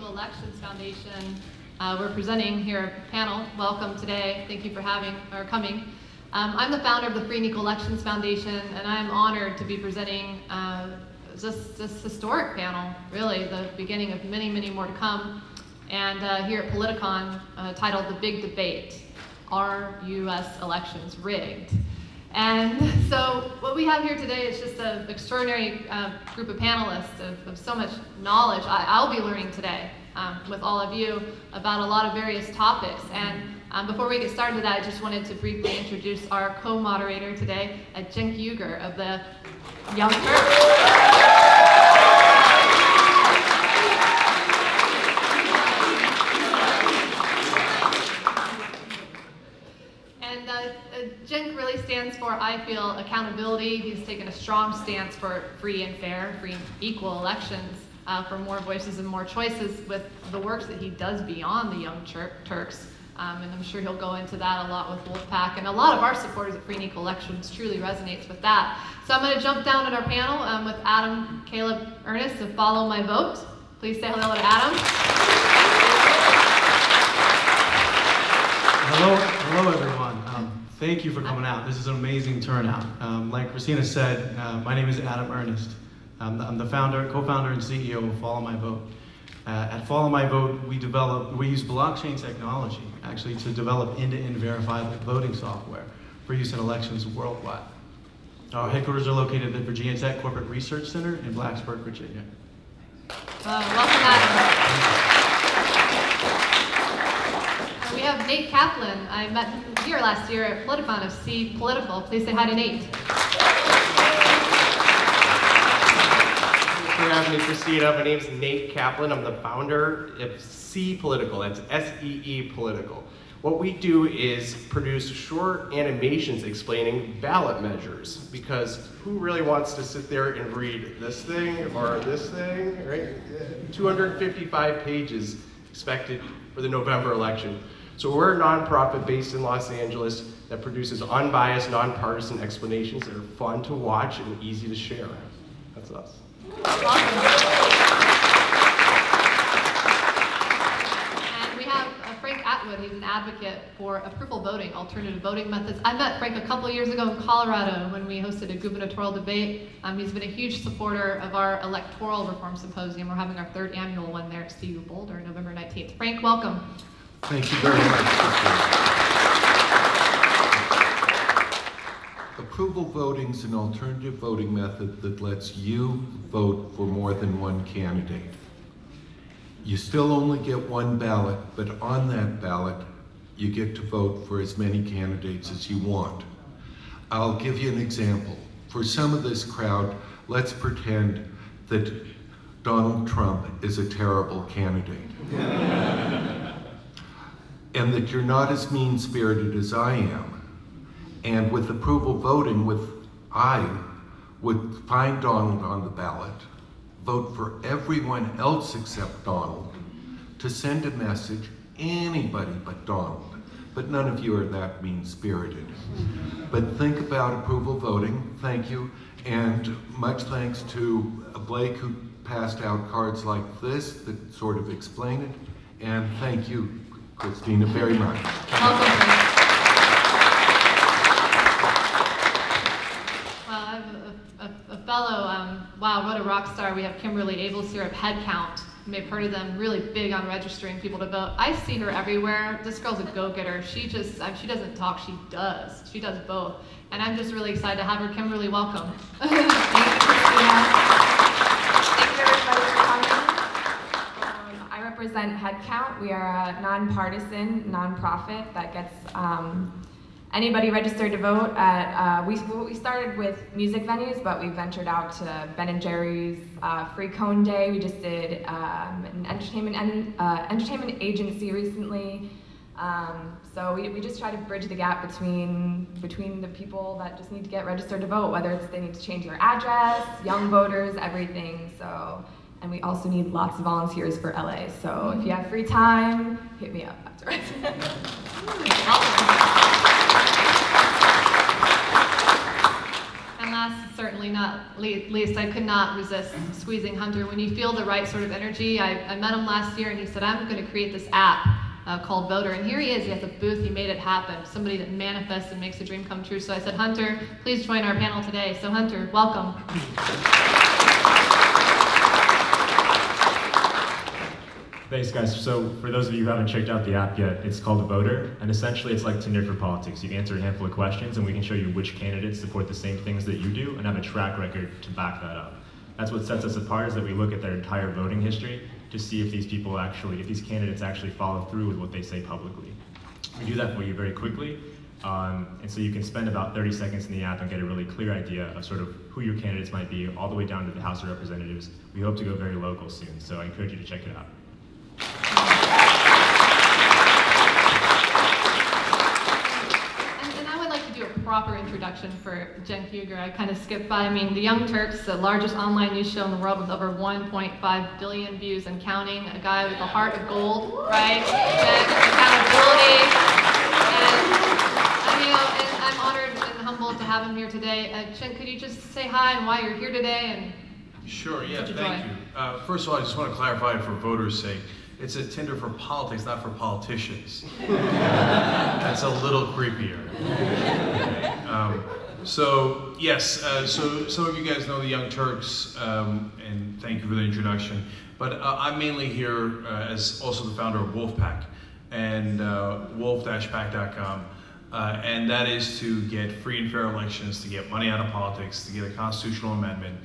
Elections Foundation. We're presenting here a panel. Welcome today. Thank you for coming. I'm the founder of the Free and Equal Elections Foundation, and I'm honored to be presenting this historic panel, really the beginning of many, many more to come. And here at POLITICON, titled The Big Debate, Are U.S. Elections Rigged? And so what we have here today is just an extraordinary group of panelists of so much knowledge I'll be learning today with all of you about a lot of various topics. And before we get started with that, I just wanted to briefly introduce our co-moderator today, Cenk Uygur of the Young Turks. Cenk really stands for, I feel, accountability. He's taken a strong stance for free and fair, free and equal elections, for more voices and more choices with the works that he does beyond the Young Turks. And I'm sure he'll go into that a lot with Wolfpack. And a lot of our supporters at Free and Equal Elections truly resonates with that. So I'm going to jump down in our panel with Adam, Kaleb, Ernest to Follow My Vote. Please say hello to Adam. Hello everyone. Thank you for coming out. This is an amazing turnout. Like Christina said, my name is Adam Ernest. I'm the co-founder and CEO of Follow My Vote. At Follow My Vote, we use blockchain technology actually to develop end-to-end verifiable voting software for use in elections worldwide. Our headquarters are located at the Virginia Tech Corporate Research Center in Blacksburg, Virginia. Welcome, Adam. We have Nate Kaplan. I met him here last year at POLITICON of C Political. Please say hi to Nate. Thanks for having me, Christina. My name is Nate Kaplan. I'm the founder of C Political. That's S-E-E Political. What we do is produce short animations explaining ballot measures, because who really wants to sit there and read this thing or this thing, right? 255 pages expected for the November election. So we're a nonprofit based in Los Angeles that produces unbiased, nonpartisan explanations that are fun to watch and easy to share. That's us. And we have Frank Atwood. He's an advocate for approval voting, alternative voting methods. I met Frank a couple years ago in Colorado when we hosted a gubernatorial debate. He's been a huge supporter of our Electoral Reform Symposium. We're having our 3rd annual one there at CU Boulder, November 19th. Frank, welcome. Thank you very much. Approval voting is an alternative voting method that lets you vote for more than one candidate. You still only get one ballot, but on that ballot, you get to vote for as many candidates as you want. I'll give you an example. For some of this crowd, let's pretend that Donald Trump is a terrible candidate. And that you're not as mean-spirited as I am. And with approval voting, I would find Donald on the ballot, vote for everyone else except Donald, to send a message, anybody but Donald. But none of you are that mean-spirited. But think about approval voting. Thank you. And much thanks to Blake, who passed out cards like this that sort of explain it. And thank you, Christina, very much. Well, I have a fellow, wow, what a rock star. We have Kimberly, Abels here of Headcount. You may have heard of them, really big on registering people to vote. I see her everywhere. This girl's a go-getter. She doesn't talk, she does. She does both. And I'm just really excited to have her. Kimberly, welcome. Thank you, Christina. Thank you, everybody, for coming. I represent Headcount. We are a nonpartisan nonprofit that gets anybody registered to vote at, we started with music venues, but we ventured out to Ben & Jerry's, Free Cone Day. We just did an entertainment agency recently. So we just try to bridge the gap between the people that just need to get registered to vote, whether it's they need to change their address, young voters, everything. So. And we also need lots of volunteers for LA. So if you have free time, hit me up afterwards. And last, certainly not least, I could not resist squeezing Hunter. When you feel the right sort of energy, I met him last year and he said, I'm going to create this app called Voter. And here he is, he has a booth, he made it happen. Somebody that manifests and makes a dream come true. So I said, Hunter, please join our panel today. So Hunter, welcome. Thanks, guys. So for those of you who haven't checked out the app yet, it's called Voter, and essentially it's like Tinder for politics. You answer a handful of questions, and we can show you which candidates support the same things that you do and have a track record to back that up. That's what sets us apart, is that we look at their entire voting history to see if these people actually, if these candidates actually follow through with what they say publicly. We do that for you very quickly, and so you can spend about 30 seconds in the app and get a really clear idea of sort of who your candidates might be, all the way down to the House of Representatives. We hope to go very local soon, so I encourage you to check it out. And I would like to do a proper introduction for Cenk Uygur. I kind of skipped by. I mean, the Young Turks, the largest online news show in the world with over 1.5 billion views and counting. A guy with a heart of gold, right? And accountability. And I'm honored and humbled to have him here today. Cenk, could you just say hi and why you're here today? And sure, yeah, thank you. First of all, I just want to clarify for voters' sake, it's a Tinder for politics, not for politicians. That's a little creepier. So yes, so some of you guys know the Young Turks, and thank you for the introduction. But I'm mainly here as also the founder of Wolfpack and wolf-pack.com. And that is to get free and fair elections, to get money out of politics, to get a constitutional amendment.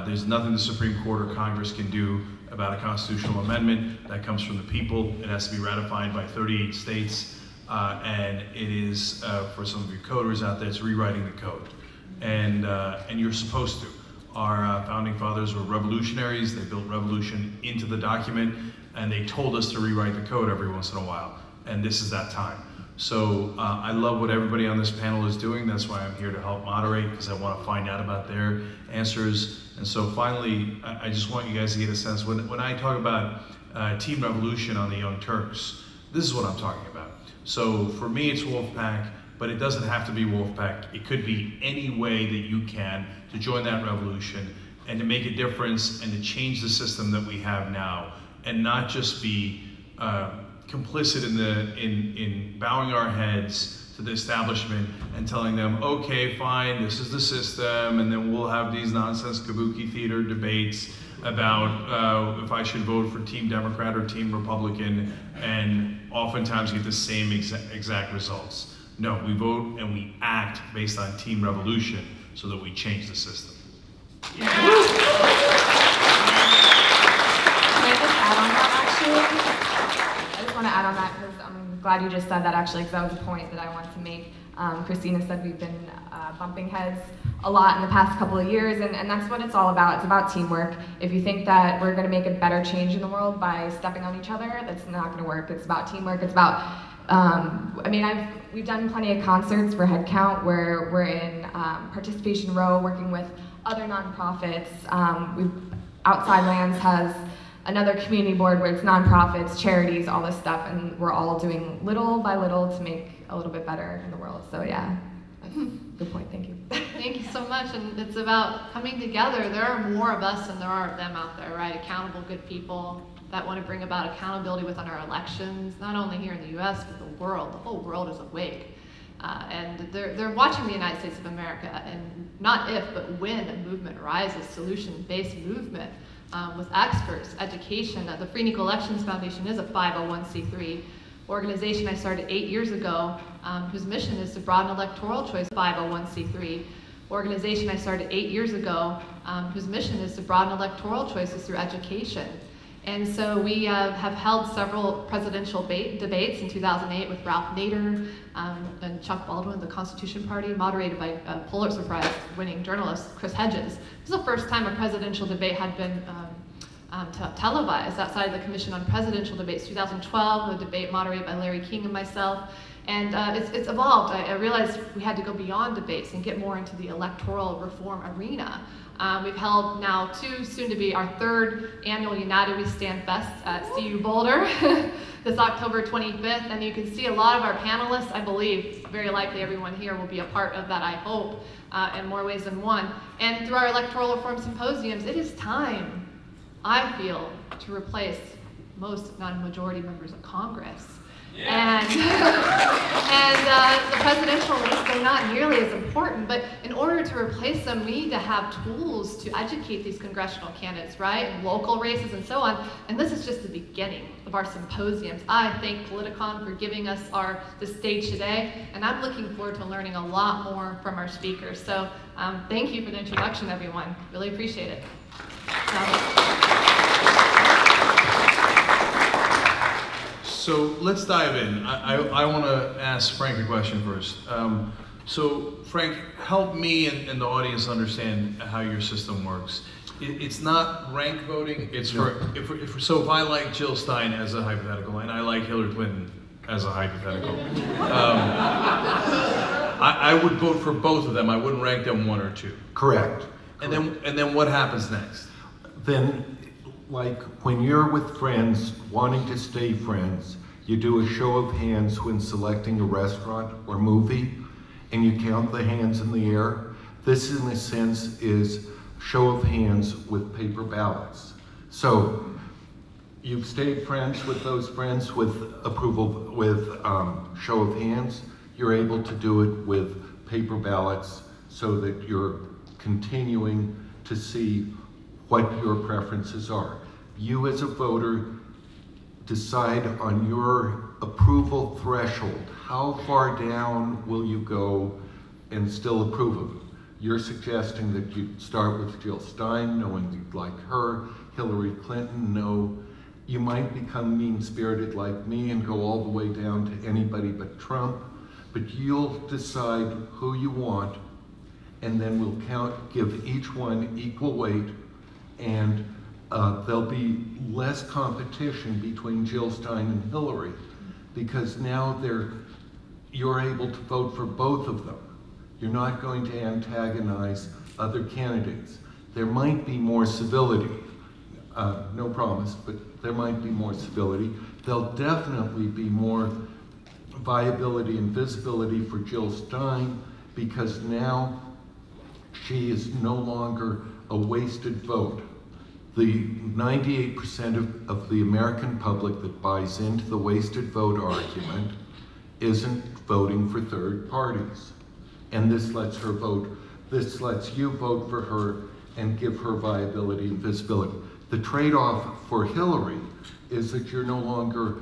There's nothing the Supreme Court or Congress can do about a constitutional amendment. That comes from the people. It has to be ratified by 38 states. And it is, for some of you coders out there, it's rewriting the code. And you're supposed to. Our founding fathers were revolutionaries. They built revolution into the document, and they told us to rewrite the code every once in a while. And this is that time. So I love what everybody on this panel is doing. That's why I'm here to help moderate, because I want to find out about their answers. And so finally, I just want you guys to get a sense. When I talk about Team Revolution on the Young Turks, this is what I'm talking about. So for me, it's Wolfpack, but it doesn't have to be Wolfpack. It could be any way that you can to join that revolution and to make a difference and to change the system that we have now, and not just be complicit in bowing our heads to the establishment and telling them, okay, fine, this is the system, and then we'll have these nonsense kabuki theater debates about if I should vote for Team Democrat or Team Republican, and oftentimes get the same exact results. No, we vote and we act based on Team Revolution so that we change the system. Can I just add on that, actually? I just want to add on that because I'm glad you just said that, actually, because that was a point that I wanted to make. Christina said we've been bumping heads a lot in the past couple of years, and that's what it's all about. It's about teamwork. If you think that we're going to make a better change in the world by stepping on each other, that's not going to work. It's about teamwork. It's about, we've done plenty of concerts for Headcount where we're in Participation Row working with other nonprofits. Outside Lands has another community board where it's nonprofits, charities, all this stuff, and we're all doing little by little to make a little bit better in the world. So yeah, that's a good point, thank you. Thank you so much, and it's about coming together. There are more of us than there are of them out there, right? Accountable, good people that want to bring about accountability within our elections, not only here in the US, but the world. The whole world is awake. And they're watching the United States of America, and not if, but when a movement rises, solution-based movement with experts, education. The Free and Equal Elections Foundation is a 501c3 organization I started 8 years ago, whose mission is to broaden electoral choice. 501c3 organization I started 8 years ago, whose mission is to broaden electoral choices through education. And so we have held several presidential debates in 2008 with Ralph Nader and Chuck Baldwin, the Constitution Party, moderated by Pulitzer Prize-winning journalist Chris Hedges. This is the first time a presidential debate had been televised outside of the Commission on Presidential Debates. 2012, a debate moderated by Larry King and myself. And it's evolved. I realized we had to go beyond debates and get more into the electoral reform arena. We've held now soon to be our 3rd annual United We Stand Fest at CU Boulder this October 25th. And you can see a lot of our panelists. I believe very likely everyone here will be a part of that, I hope, in more ways than one. And through our electoral reform symposiums, it is time, I feel, to replace most non-majority members of Congress. Yeah. And the presidential race, they're not nearly as important, but in order to replace them, we need to have tools to educate these congressional candidates, right? And local races and so on. And this is just the beginning of our symposiums. I thank POLITICON for giving us the stage today, and I'm looking forward to learning a lot more from our speakers. So thank you for the introduction, everyone. Really appreciate it. So let's dive in. I want to ask Frank a question first. So Frank, help me and the audience understand how your system works. It's not rank voting. It's so if I like Jill Stein as a hypothetical and I like Hillary Clinton as a hypothetical, I would vote for both of them. I wouldn't rank them 1 or 2. Correct. And then what happens next? Then, like when you're with friends wanting to stay friends, you do a show of hands when selecting a restaurant or movie, and you count the hands in the air. This, in a sense, is show of hands with paper ballots. So you've stayed friends with those friends with approval, with show of hands. You're able to do it with paper ballots so that you're continuing to see what your preferences are. You as a voter decide on your approval threshold. How far down will you go and still approve of it? You're suggesting that you start with Jill Stein, knowing you'd like her, Hillary Clinton, no. You might become mean-spirited like me and go all the way down to anybody but Trump, but you'll decide who you want, and then we'll give each one equal weight, and there'll be less competition between Jill Stein and Hillary, because now you're able to vote for both of them. You're not going to antagonize other candidates. There might be more civility, no promise, but there might be more civility. There'll definitely be more viability and visibility for Jill Stein, because now she is no longer a wasted vote. The 98% of the American public that buys into the wasted vote argument isn't voting for third parties. And this lets you vote for her and give her viability and visibility. The trade-off for Hillary is that you're no longer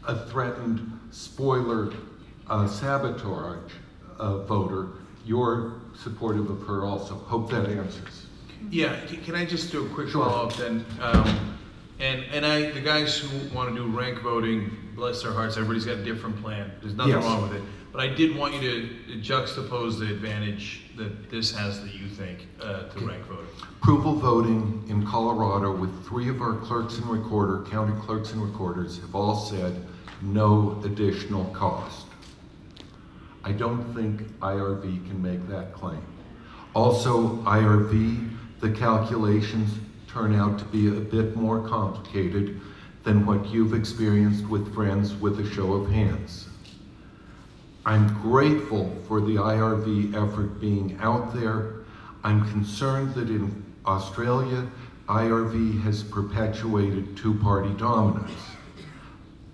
a threatened spoiler sabotage voter. You're supportive of her also. Hope that answers. Yeah, can I just do a quick follow-up then? The guys who want to do rank voting, bless their hearts, everybody's got a different plan. There's nothing wrong with it. But I did want you to juxtapose the advantage that this has that you think to rank voting. Approval voting in Colorado with 3 of our clerks and county clerks and recorders have all said no additional cost. I don't think IRV can make that claim. Also, IRV, the calculations turn out to be a bit more complicated than what you've experienced with friends with a show of hands. I'm grateful for the IRV effort being out there. I'm concerned that in Australia, IRV has perpetuated two-party dominance.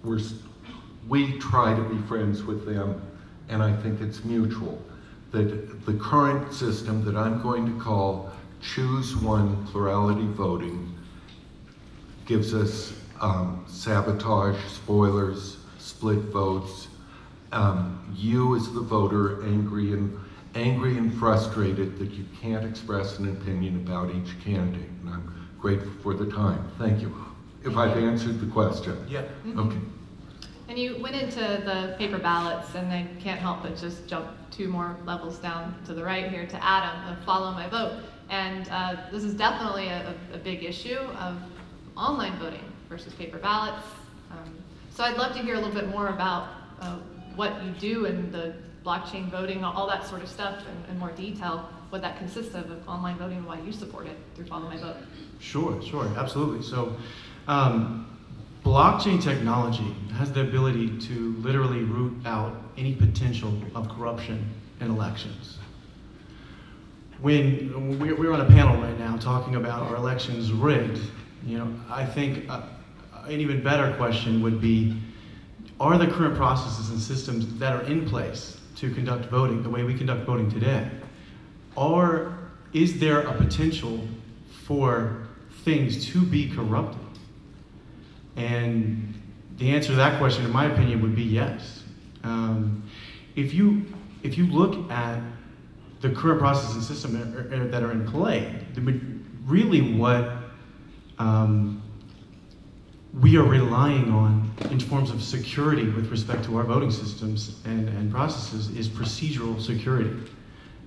We try to be friends with them, and I think it's mutual. That the current system that I'm going to call choose one plurality voting gives us sabotage, spoilers, split votes. You as the voter angry and frustrated that you can't express an opinion about each candidate. And I'm grateful for the time. Thank you. If I've answered the question. Yeah. Okay. And you went into the paper ballots, and I can't help but just jump 2 more levels down to the right here to Adam, follow my vote. And this is definitely a big issue of online voting versus paper ballots. So I'd love to hear a little bit more about what you do in the blockchain voting, all that sort of stuff in more detail, what that consists of online voting, and why you support it through Follow My Vote. Sure, absolutely. So, blockchain technology has the ability to literally root out any potential of corruption in elections. When we're on a panel right now talking about our elections rigged, I think an even better question would be, are the current processes and systems that are in place to conduct voting the way we conduct voting today, is there a potential for things to be corrupted? And the answer to that question, in my opinion, would be yes. If you look at the current processes and systems that are in play, really what we are relying on in forms of security with respect to our voting systems and processes is procedural security.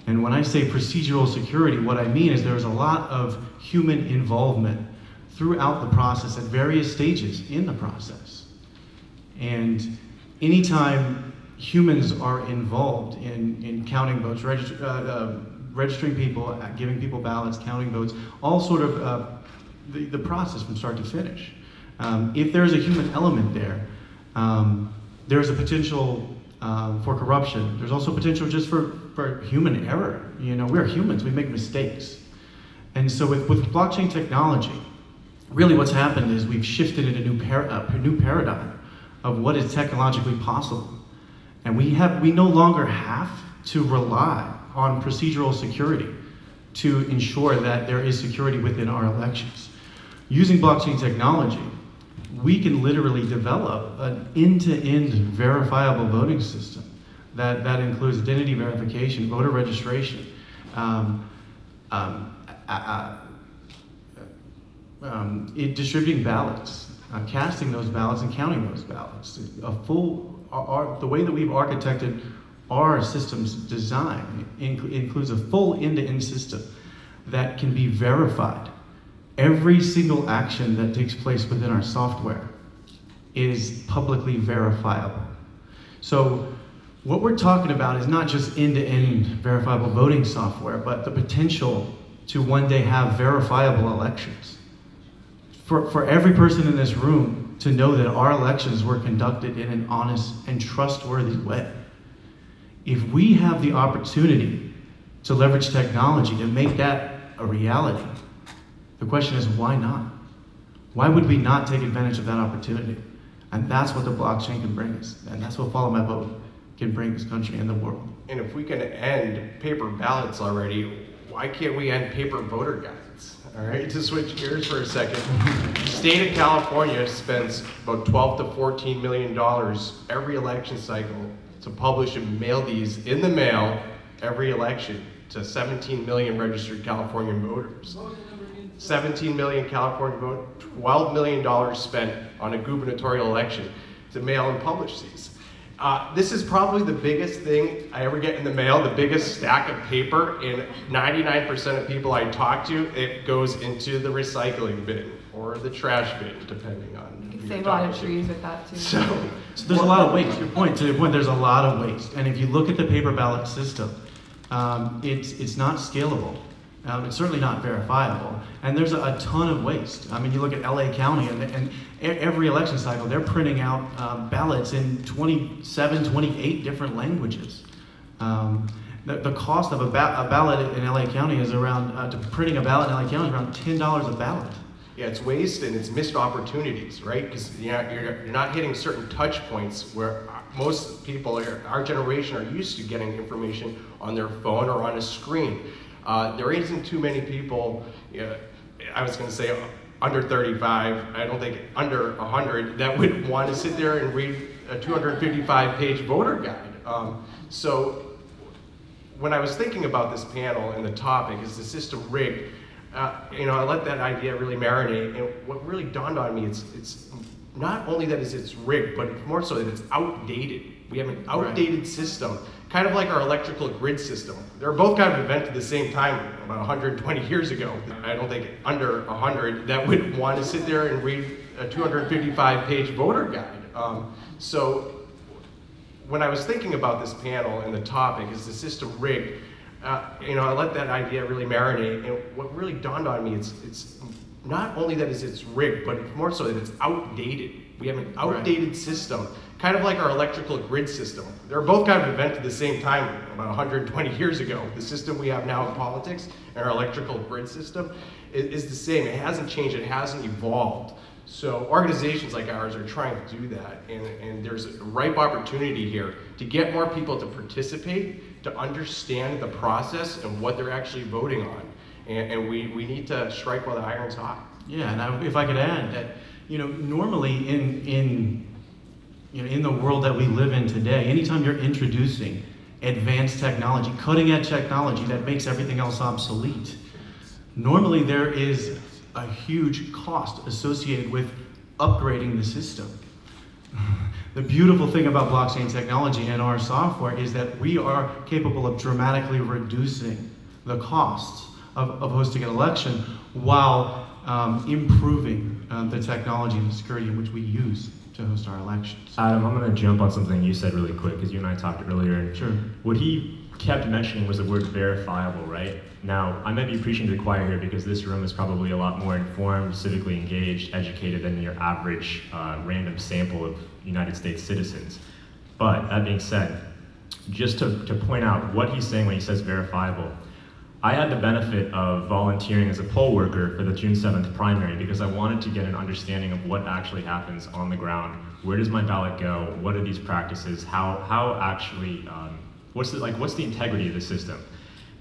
And when I say procedural security, what I mean is there's a lot of human involvement throughout the process at various stages in the process. And anytime humans are involved in counting votes, registering people, giving people ballots, counting votes, all sort of the process from start to finish. If there's a human element there, there's a potential for corruption. There's also potential just for human error. We're humans, we make mistakes. And so with blockchain technology, really what's happened is we've shifted into a new paradigm of what is technologically possible. And we no longer have to rely on procedural security to ensure that there is security within our elections. Using blockchain technology, we can literally develop an end-to-end verifiable voting system that includes identity verification, voter registration, distributing ballots, casting those ballots and counting those ballots. The way that we've architected our system's design includes a full end-to-end system that can be verified. Every single action that takes place within our software is publicly verifiable. So what we're talking about is not just end-to-end verifiable voting software, but the potential to one day have verifiable elections. For every person in this room to know that our elections were conducted in an honest and trustworthy way. If we have the opportunity to leverage technology to make that a reality, the question is, why not? Why would we not take advantage of that opportunity? And that's what the blockchain can bring us. And that's what Follow My Vote can bring this country and the world. And if we can end paper ballots already, why can't we end paper voter guides? All right, to switch gears for a second. The state of California spends about $12 to $14 million every election cycle to publish and mail these in the mail every election to 17 million registered Californian voters. 17 million California voters, $12 million spent on a gubernatorial election to mail and publish these. This is probably the biggest thing I ever get in the mail, the biggest stack of paper, and 99% of people I talk to, it goes into the recycling bin or the trash bin, depending on. You can save a lot of trees with that too. So there's a lot of waste. To your point, there's a lot of waste. And if you look at the paper ballot system, it's not scalable. It's certainly not verifiable, and there's a ton of waste. I mean, you look at LA County, and every election cycle, they're printing out ballots in 27, 28 different languages. The cost of a ballot in LA County is around, printing a ballot in LA County is around $10 a ballot. Yeah, it's waste and it's missed opportunities, right? Because you're not hitting certain touch points where most people, our generation, are used to getting information on their phone or on a screen. There isn't too many people, I was going to say under 35, I don't think under 100, that would want to sit there and read a 255-page voter guide. So when I was thinking about this panel and the topic, is the system rigged? I let that idea really marinate, and what really dawned on me, it's not only that it's rigged, but it's more so that it's outdated. We have an outdated system, kind of like our electrical grid system. They're both kind of invented at the same time, about 120 years ago. I don't think under 100 that would want to sit there and read a 255-page voter guide. So when I was thinking about this panel and the topic, is the system rigged? I let that idea really marinate, and what really dawned on me, it's not only that it's rigged, but it's more so that it's outdated. We have an outdated system, kind of like our electrical grid system. They're both kind of invented at the same time, about 120 years ago. The system we have now in politics and our electrical grid system is the same. It hasn't changed, it hasn't evolved. So organizations like ours are trying to do that, and there's a ripe opportunity here to get more people to participate, to understand the process and what they're actually voting on. And we need to strike while the iron's hot. Yeah, and if I could add that, normally in the world that we live in today, anytime you're introducing advanced technology, cutting edge technology that makes everything else obsolete, normally there is a huge cost associated with upgrading the system. The beautiful thing about blockchain technology and our software is that we are capable of dramatically reducing the costs of hosting an election while improving the technology and the security in which we use to host our elections. Adam, I'm going to jump on something you said really quick, because you and I talked earlier. Sure. What he kept mentioning was the word verifiable, right? Now, I might be preaching to the choir here because this room is probably a lot more informed, civically engaged, educated than your average random sample of United States citizens. But that being said, just to point out what he's saying when he says verifiable, I had the benefit of volunteering as a poll worker for the June 7th primary because I wanted to get an understanding of what actually happens on the ground. Where does my ballot go? What are these practices? How actually, what's the integrity of the system?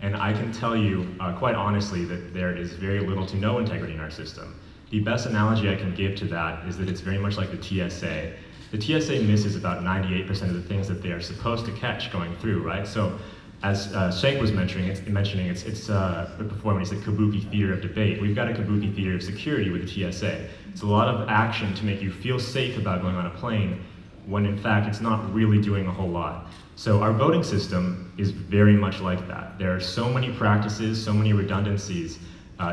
And I can tell you quite honestly that there is very little to no integrity in our system. The best analogy I can give to that is that it's very much like the TSA. The TSA misses about 98% of the things that they are supposed to catch going through, right? So, as Cenk was mentioning, it's before when he said kabuki theater of debate. We've got a kabuki theater of security with the TSA. It's a lot of action to make you feel safe about going on a plane, when in fact it's not really doing a whole lot. So our voting system is very much like that. There are so many practices, so many redundancies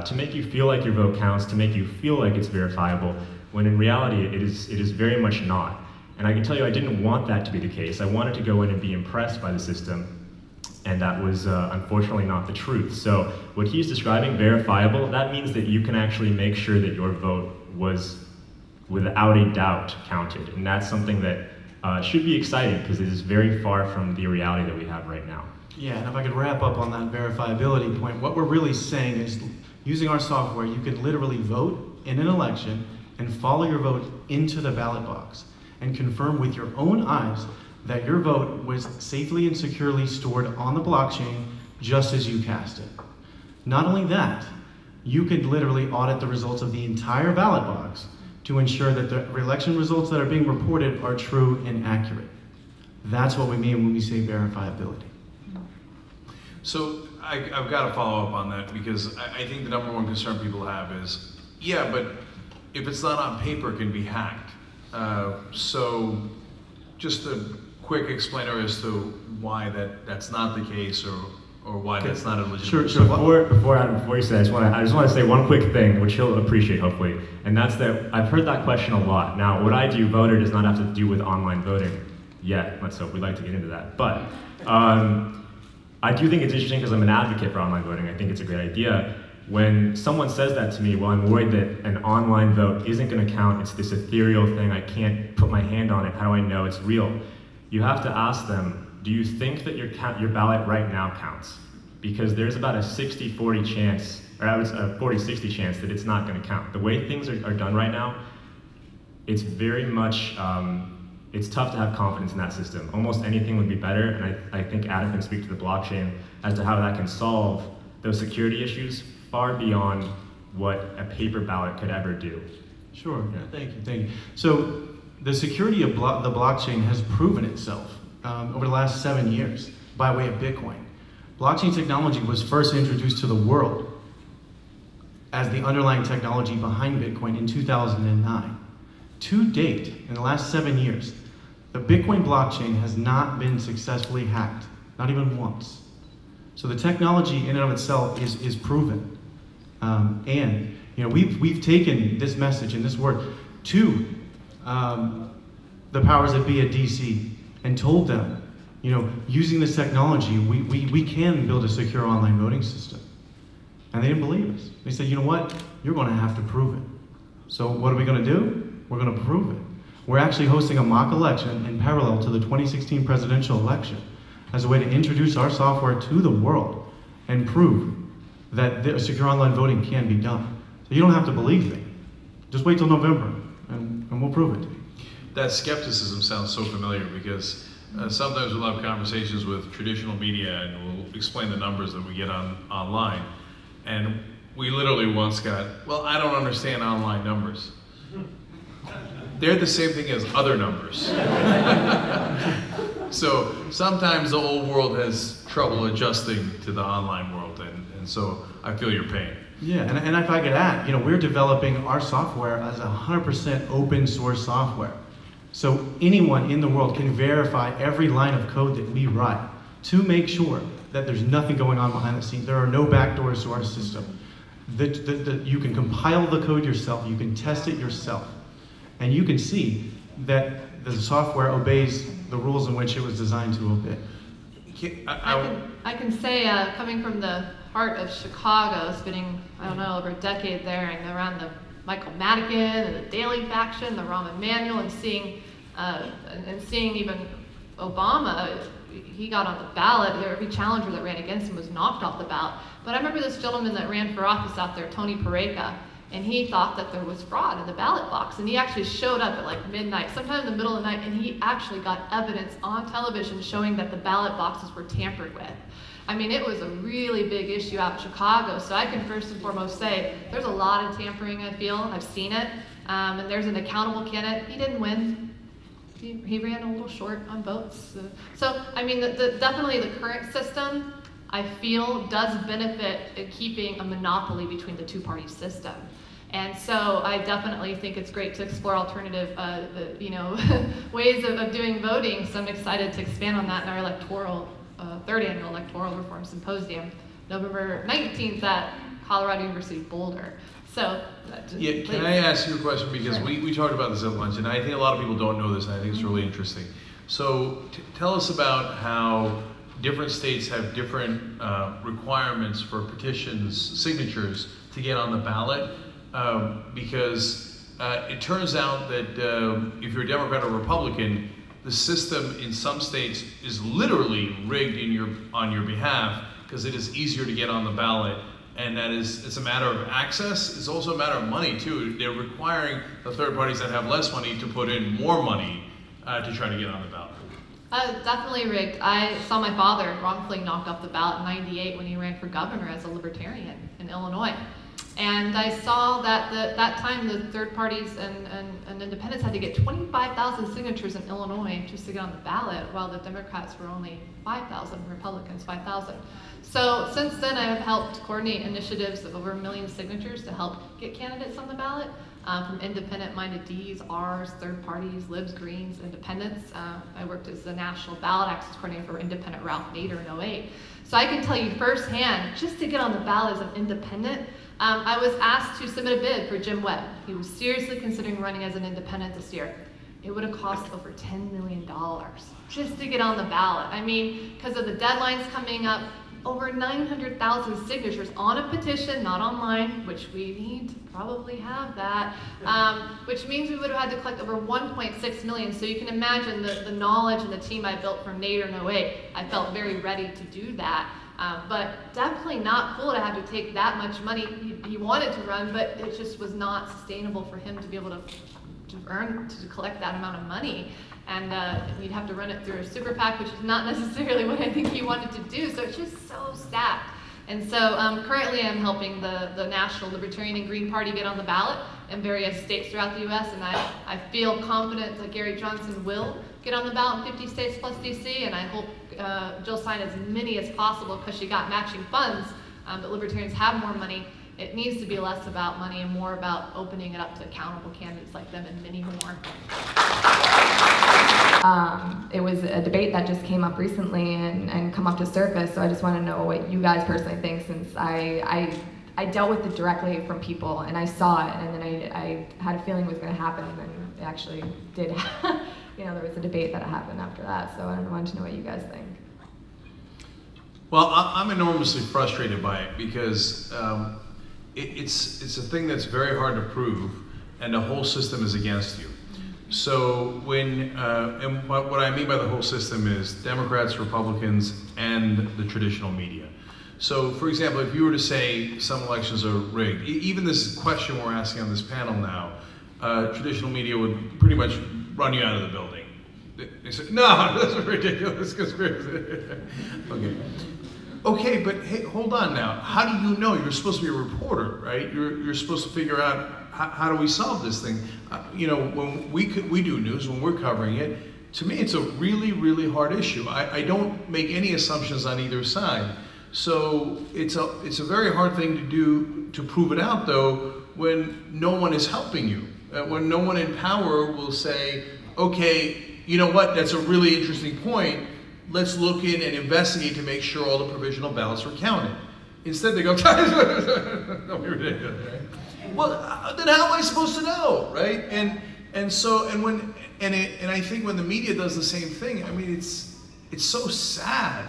to make you feel like your vote counts, to make you feel like it's verifiable, when in reality it is very much not. And I can tell you I didn't want that to be the case. I wanted to go in and be impressed by the system, and that was unfortunately not the truth. So what he's describing, verifiable, that means that you can actually make sure that your vote was without a doubt counted. And that's something that should be exciting because it is very far from the reality that we have right now. Yeah, and if I could wrap up on that verifiability point, what we're really saying is using our software, you can literally vote in an election and follow your vote into the ballot box and confirm with your own eyes that your vote was safely and securely stored on the blockchain just as you cast it. Not only that, you could literally audit the results of the entire ballot box to ensure that the election results that are being reported are true and accurate. That's what we mean when we say verifiability. So I've got to follow up on that because I think the number one concern people have is, yeah, but if it's not on paper, it can be hacked. So just a quick explainer as to why that's not the case or why that's not a legitimate. Sure. Before you say, I just want to say one quick thing, which he'll appreciate hopefully, and that's that I've heard that question a lot. Now, what I do, voter, does not have to do with online voting yet. Let's hope we'd like to get into that. But I do think it's interesting because I'm an advocate for online voting. I think it's a great idea. When someone says that to me, well, I'm worried that an online vote isn't going to count. It's this ethereal thing. I can't put my hand on it. How do I know it's real? You have to ask them, do you think that your ballot right now counts? Because there's about a 60-40 chance, or a 40-60 chance that it's not going to count. The way things are done right now, it's very much, it's tough to have confidence in that system. Almost anything would be better, and I think Adam can speak to the blockchain as to how that can solve those security issues far beyond what a paper ballot could ever do. Sure, yeah. Thank you. So the security of the blockchain has proven itself over the last 7 years by way of Bitcoin. Blockchain technology was first introduced to the world as the underlying technology behind Bitcoin in 2009. To date, in the last 7 years, the Bitcoin blockchain has not been successfully hacked, not even once. So the technology in and of itself is proven. And we've taken this message and this word to the powers that be at DC and told them, you know, using this technology, we can build a secure online voting system. And they didn't believe us. They said, you know what? You're going to have to prove it. So what are we going to do? We're going to prove it. We're actually hosting a mock election in parallel to the 2016 presidential election as a way to introduce our software to the world and prove that secure online voting can be done. So you don't have to believe me. Just wait till November and we'll prove it. That skepticism sounds so familiar because sometimes we'll have conversations with traditional media and we'll explain the numbers that we get online. And we literally once got, well, I don't understand online numbers. They're the same thing as other numbers. So sometimes the old world has trouble adjusting to the online world, and so I feel your pain. Yeah, and if I could add, you know, we're developing our software as 100% open source software. So anyone in the world can verify every line of code that we write to make sure that there's nothing going on behind the scenes. There are no backdoors to our system. That you can compile the code yourself, you can test it yourself, and you can see that the software obeys the rules in which it was designed to obey. I can say, coming from the heart of Chicago, spending, I don't know, over a decade there and around the Michael Madigan and the Daley faction, the Rahm Emanuel, and seeing even Obama, he got on the ballot. Every challenger that ran against him was knocked off the ballot. But I remember this gentleman that ran for office out there, Tony Pareca, and he thought that there was fraud in the ballot box. And he actually showed up at like midnight, sometime in the middle of the night, and he actually got evidence on television showing that the ballot boxes were tampered with. I mean, it was a really big issue out in Chicago. So I can first and foremost say there's a lot of tampering, I feel. I've seen it. And there's an accountable candidate. He didn't win. He ran a little short on votes. So I mean, definitely the current system, I feel, does benefit in keeping a monopoly between the two-party system. And so I definitely think it's great to explore alternative ways of doing voting. So I'm excited to expand on that in our electoral, third annual Electoral Reform Symposium, November 19th at Colorado University Boulder. So, yeah, can I ask you a question? Because sure. we talked about this at lunch, and I think a lot of people don't know this, and I think it's really interesting. So tell us about how different states have different requirements for petitions, signatures to get on the ballot, because it turns out that if you're a Democrat or Republican, the system in some states is literally rigged on your behalf because it is easier to get on the ballot. And it's a matter of access. It's also a matter of money too. They're requiring the third parties that have less money to put in more money to try to get on the ballot. Definitely rigged. I saw my father wrongfully knocked off the ballot in '98 when he ran for governor as a libertarian in Illinois. And I saw that that time the third parties and independents had to get 25,000 signatures in Illinois just to get on the ballot, while the Democrats were only 5,000, Republicans 5,000. So since then I have helped coordinate initiatives of over 1 million signatures to help get candidates on the ballot, from independent-minded Ds, Rs, third parties, Libs, Greens, independents. I worked as the National Ballot Access Coordinator for Independent Ralph Nader in '08. So I can tell you firsthand, just to get on the ballot as an independent, I was asked to submit a bid for Jim Webb. He was seriously considering running as an independent this year. It would have cost over $10 million just to get on the ballot. I mean, because of the deadlines coming up, over 900,000 signatures on a petition, not online, which we need to probably have that, which means we would have had to collect over 1.6 million. So you can imagine the knowledge and the team I built from Nader in '08. I felt very ready to do that. But definitely not cool to have to take that much money. He wanted to run, but it just was not sustainable for him to be able to collect that amount of money. And we'd have to run it through a super PAC, which is not necessarily what I think he wanted to do. So it's just so stacked. And so currently I'm helping the National Libertarian and Green Party get on the ballot in various states throughout the U.S. And I feel confident that Gary Johnson will get on the ballot in 50 states plus D.C. And I hope Jill sign as many as possible because she got matching funds. But libertarians have more money. It needs to be less about money and more about opening it up to accountable candidates like them and many more. It was a debate that just came up recently and come up to surface, so I just want to know what you guys personally think, since I dealt with it directly from people and I saw it, and then I had a feeling it was going to happen, and then it actually did you know, there was a debate that happened after that. So I wanted to know what you guys think. Well, I'm enormously frustrated by it because it's a thing that's very hard to prove, and the whole system is against you. So when, and what I mean by the whole system is Democrats, Republicans, and the traditional media. So for example, if you were to say some elections are rigged, even this question we're asking on this panel now, traditional media would pretty much run you out of the building. They say, no, that's a ridiculous conspiracy. Okay, but hey, hold on now. How do you know? You're supposed to be a reporter, right? You're supposed to figure out how do we solve this thing? You know, when we do news, when we're covering it, to me it's a really, really hard issue. I don't make any assumptions on either side. So it's a very hard thing to do to prove it out though when no one is helping you. When no one in power will say, okay, you know what, that's a really interesting point. Let's look in and investigate to make sure all the provisional ballots were counted. Instead they go, don't be ridiculous, right? Well, then how am I supposed to know, right? And I think when the media does the same thing, I mean, it's so sad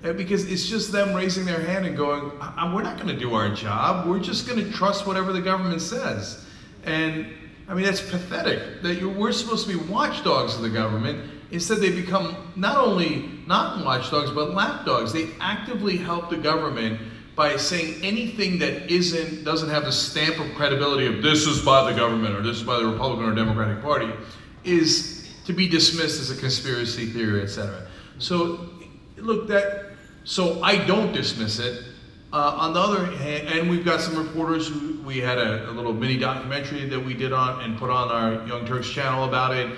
because it's just them raising their hand and going, we're not going to do our job. We're just going to trust whatever the government says. And I mean, that's pathetic that we're supposed to be watchdogs of the government. Instead, they become not only not watchdogs, but lapdogs. They actively help the government by saying anything that doesn't have the stamp of credibility of this is by the government or this is by the Republican or Democratic Party is to be dismissed as a conspiracy theory, etc. So look, so I don't dismiss it. On the other hand, and we've got some reporters who we had a little mini documentary that we did on and put on our Young Turks channel about it.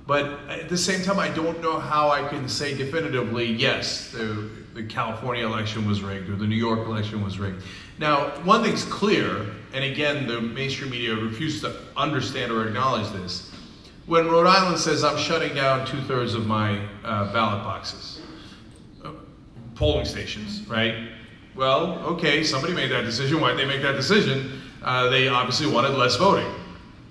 But at the same time, I don't know how I can say definitively, yes, the California election was rigged or the New York election was rigged. Now, one thing's clear, and again, the mainstream media refuses to understand or acknowledge this. When Rhode Island says, I'm shutting down 2/3 of my ballot boxes, polling stations, right? Well, okay, somebody made that decision. Why did they make that decision? They obviously wanted less voting.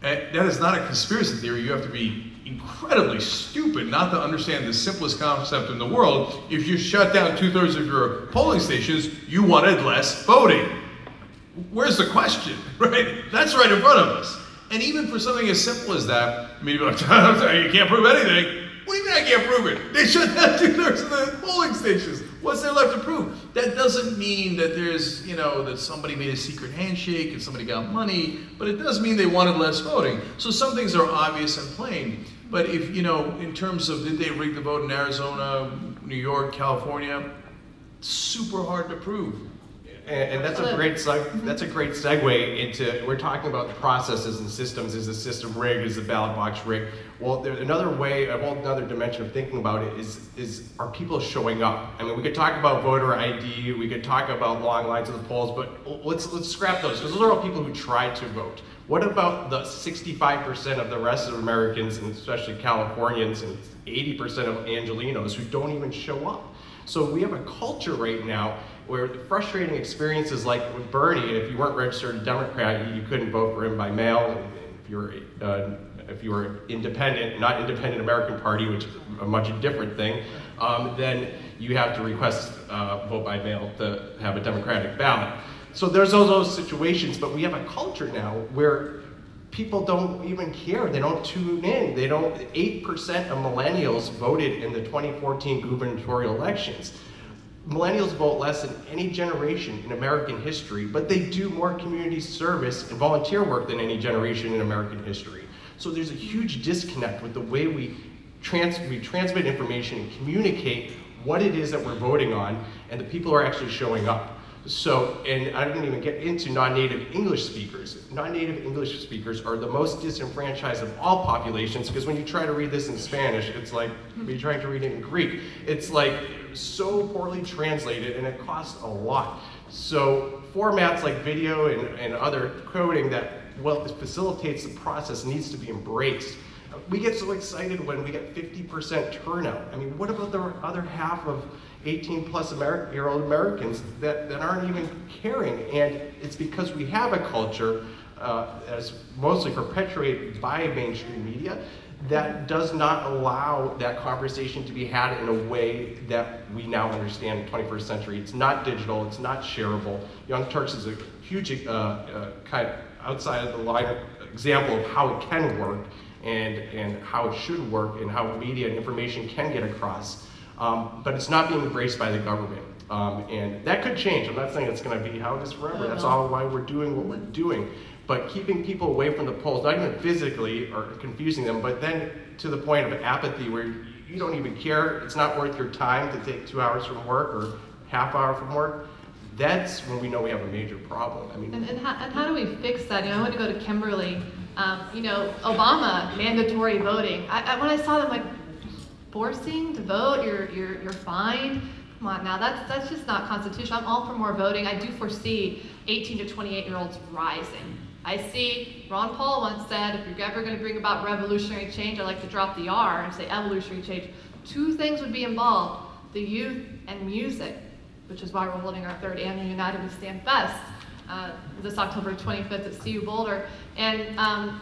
That is not a conspiracy theory. You have to be incredibly stupid not to understand the simplest concept in the world. If you shut down 2/3 of your polling stations, you wanted less voting. Where's the question, right? That's right in front of us. And even for something as simple as that, maybe like, you can't prove anything. What do you mean I can't prove it? They shut down 2/3 of the polling stations. What's there left to prove? That doesn't mean that there's, you know, that somebody made a secret handshake and somebody got money, but it does mean they wanted less voting. So some things are obvious and plain. But if, you know, in terms of did they rig the vote in Arizona, New York, California, super hard to prove. And that's a great segue into, we're talking about the processes and systems. Is the system rigged? Is the ballot box rigged? Well, there's another way, a whole another dimension of thinking about it is are people showing up? I mean, we could talk about voter ID, we could talk about long lines at the polls, but let's scrap those, because those are all people who tried to vote. What about the 65% of the rest of Americans, and especially Californians, and 80% of Angelenos who don't even show up? So we have a culture right now where the frustrating experiences like with Bernie, if you weren't registered a Democrat, you couldn't vote for him by mail. And if you were independent, not independent American Party, which is a much different thing, then you have to request vote by mail to have a Democratic ballot. So there's those situations, but we have a culture now where people don't even care. They don't tune in. 8% of millennials voted in the 2014 gubernatorial elections. Millennials vote less than any generation in American history, but they do more community service and volunteer work than any generation in American history. So there's a huge disconnect with the way we transmit information and communicate what it is that we're voting on, and the people are actually showing up. So, and I didn't even get into non-native English speakers. Non-native English speakers are the most disenfranchised of all populations, because when you try to read this in Spanish, it's like you're trying to read it in Greek. It's like so poorly translated, and it costs a lot. So formats like video and other coding that facilitates the process needs to be embraced. We get so excited when we get 50% turnout. I mean, what about the other half of 18-plus-year-old Americans that aren't even caring? And it's because we have a culture that's mostly perpetuated by mainstream media that does not allow that conversation to be had in a way that we now understand in the 21st century. It's not digital, it's not shareable. Young Turks is a huge kind of outside of the line example of how it can work and how it should work and how media and information can get across. But it's not being embraced by the government. And that could change. I'm not saying it's going to be how it is forever. That's all why we're doing what we're doing. But keeping people away from the polls, not even physically or confusing them, but then to the point of apathy where you don't even care, it's not worth your time to take 2 hours from work or half hour from work, that's when we know we have a major problem. I mean, and how do we fix that? You know, I want to go to Kimberly. You know, Obama, mandatory voting. When I saw them, like, forcing to vote, you're fined. Come on now, that's just not constitutional. I'm all for more voting. I do foresee 18 to 28-year-olds rising. I see Ron Paul once said, if you're ever going to bring about revolutionary change, I like to drop the R and say evolutionary change. 2 things would be involved, the youth and music, which is why we're holding our 3rd annual United We Stand Fest this October 25th at CU Boulder. And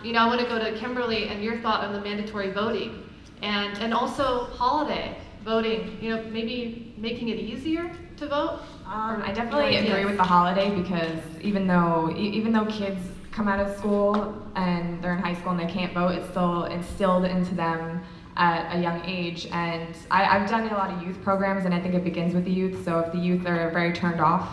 you know, I want to go to Kimberly and your thought on the mandatory voting and also holiday voting, you know, maybe making it easier to vote? I definitely agree with the holiday, because even though kids come out of school and they're in high school and they can't vote, it's still instilled into them at a young age. And I've done a lot of youth programs, and I think it begins with the youth. So if the youth are very turned off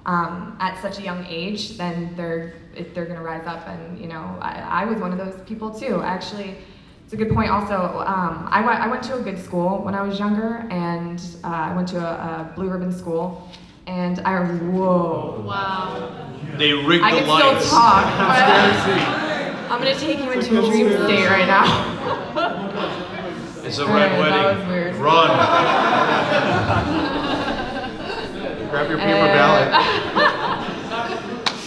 at such a young age, then they're going to rise up. And you know, I was one of those people too. Actually, it's a good point. Also, I went to a good school when I was younger, and I went to a blue ribbon school. And whoa. Wow. They rigged the lights. I can still talk, but I'm going to take you into a dream state right now. It's a red wedding. That was weird. Run. grab your paper ballot.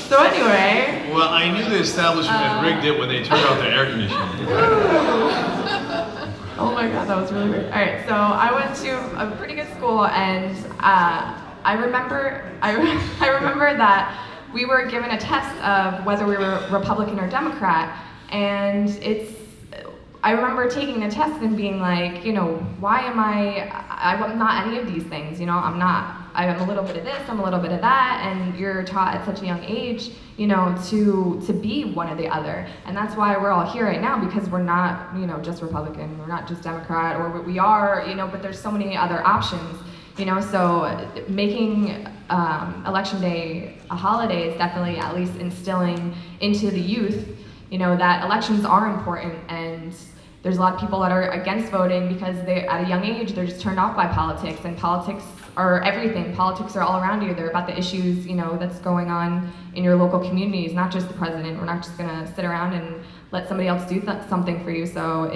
So anyway. Well, I knew the establishment had rigged it when they turned out the air conditioning. Oh my god, that was really weird. All right, so I went to a pretty good school, and I remember that we were given a test of whether we were Republican or Democrat, and I remember taking the test and being like, you know, why am I'm not any of these things, you know, I'm a little bit of this, I'm a little bit of that, and you're taught at such a young age, you know, to be one or the other. And that's why we're all here right now, because we're not, you know, just Republican, we're not just Democrat, or we are, you know, but there's so many other options, you know, so making Election Day a holiday is definitely at least instilling into the youth, you know, that elections are important. And there's a lot of people that are against voting because at a young age, they're just turned off by politics, and politics are everything. Politics are all around you. They're about the issues, you know, that's going on in your local communities, not just the president. We're not just gonna sit around and let somebody else do something for you. So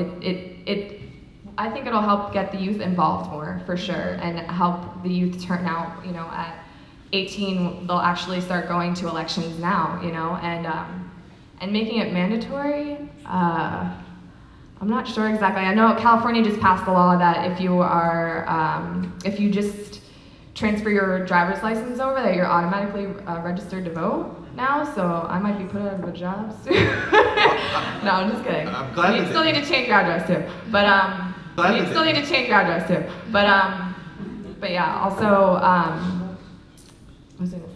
I think it'll help get the youth involved more, for sure, and help the youth turn out, you know, at 18, they'll actually start going to elections now, you know, and making it mandatory, I'm not sure exactly. I know California just passed the law that if you just transfer your driver's license over, that you're automatically registered to vote now, so I might be put out of a job soon. No, I'm just kidding. I'm glad you still need to change your address too, but but yeah, also,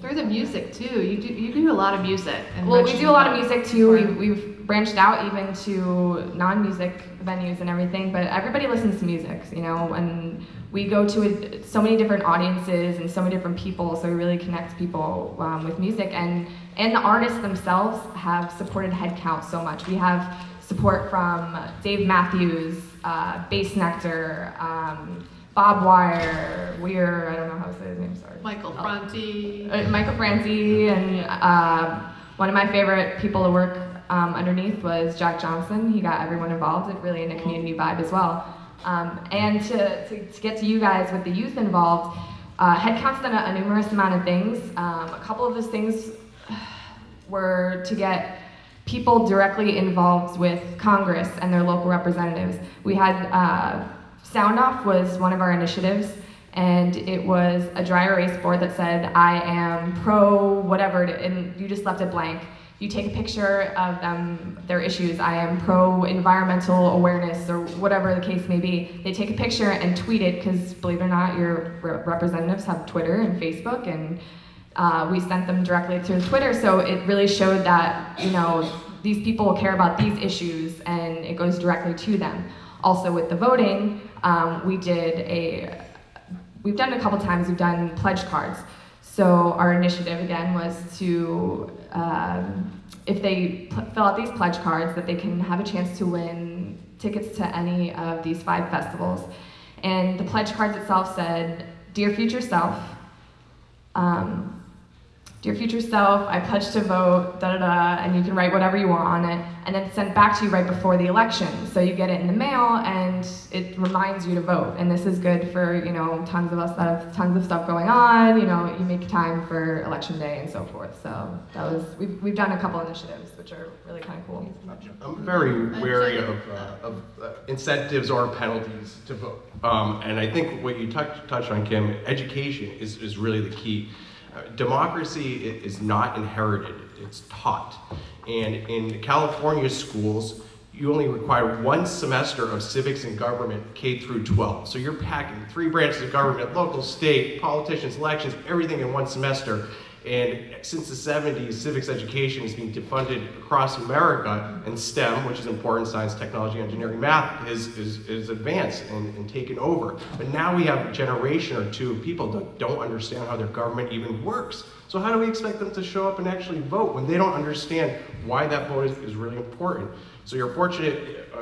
through the music too, you do a lot of music. Well, we do a lot of music too. We've branched out even to non-music venues and everything, but everybody listens to music, you know, and we go to so many different audiences and so many different people, so we really connect people with music, and the artists themselves have supported Headcount so much. We have support from Dave Matthews, Bass Nectar, Bob Wire, I don't know how to say his name, sorry. Michael Franti. Michael Franti, and one of my favorite people to work underneath was Jack Johnson. He got everyone involved, really in a community vibe as well. And to get to you guys with the youth involved, Headcount's done a numerous amount of things. A couple of those things were to get people directly involved with Congress and their local representatives. We had Sound Off was one of our initiatives, and it was a dry erase board that said, I am pro whatever, and you just left it blank. You take a picture of them, their issues. I am pro-environmental awareness or whatever the case may be. They take a picture and tweet it because, believe it or not, your representatives have Twitter and Facebook, and we sent them directly through Twitter. So it really showed that, you know, these people care about these issues and it goes directly to them. Also with the voting, we've done a couple times, we've done pledge cards. So our initiative again was to, if they fill out these pledge cards, that they can have a chance to win tickets to any of these 5 festivals. And the pledge cards itself said, "Dear future self, dear future self, I pledge to vote, da da da," and you can write whatever you want on it, and then it's sent back to you right before the election. So you get it in the mail, and it reminds you to vote. And this is good for, you know, tons of us that have tons of stuff going on. You know, you make time for election day and so forth. So that was, we've done a couple initiatives, which are really kind of cool. I'm very wary of incentives or penalties to vote. And I think what you touched on, Kim, education is really the key. Democracy is not inherited, it's taught. And in California schools, you only require 1 semester of civics and government, K through 12. So you're packing 3 branches of government, local, state, politicians, elections, everything in 1 semester. And since the 70s, civics education is being defunded across America, and STEM, which is important, science, technology, engineering, math, is advanced and taken over. But now we have a generation or 2 of people that don't understand how their government even works. So how do we expect them to show up and actually vote when they don't understand why that vote is really important? So you're fortunate,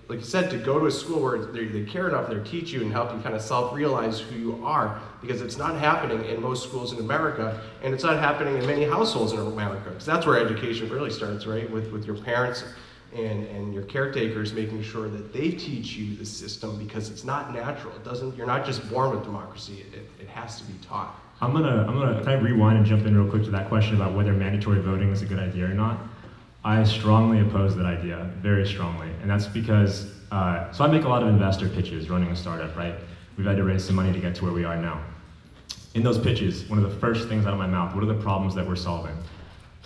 like you said, to go to a school where they care enough, they teach you and help you kind of self-realize who you are, because it's not happening in most schools in America, and it's not happening in many households in America, because that's where education really starts, right? With your parents and your caretakers making sure that they teach you the system, because it's not natural. You're not just born with democracy, it has to be taught. I'm gonna kind of rewind and jump in real quick to that question about whether mandatory voting is a good idea or not. I strongly oppose that idea, very strongly, and that's because, so I make a lot of investor pitches running a startup, right? We've had to raise some money to get to where we are now. In those pitches, one of the first things out of my mouth, what are the problems that we're solving?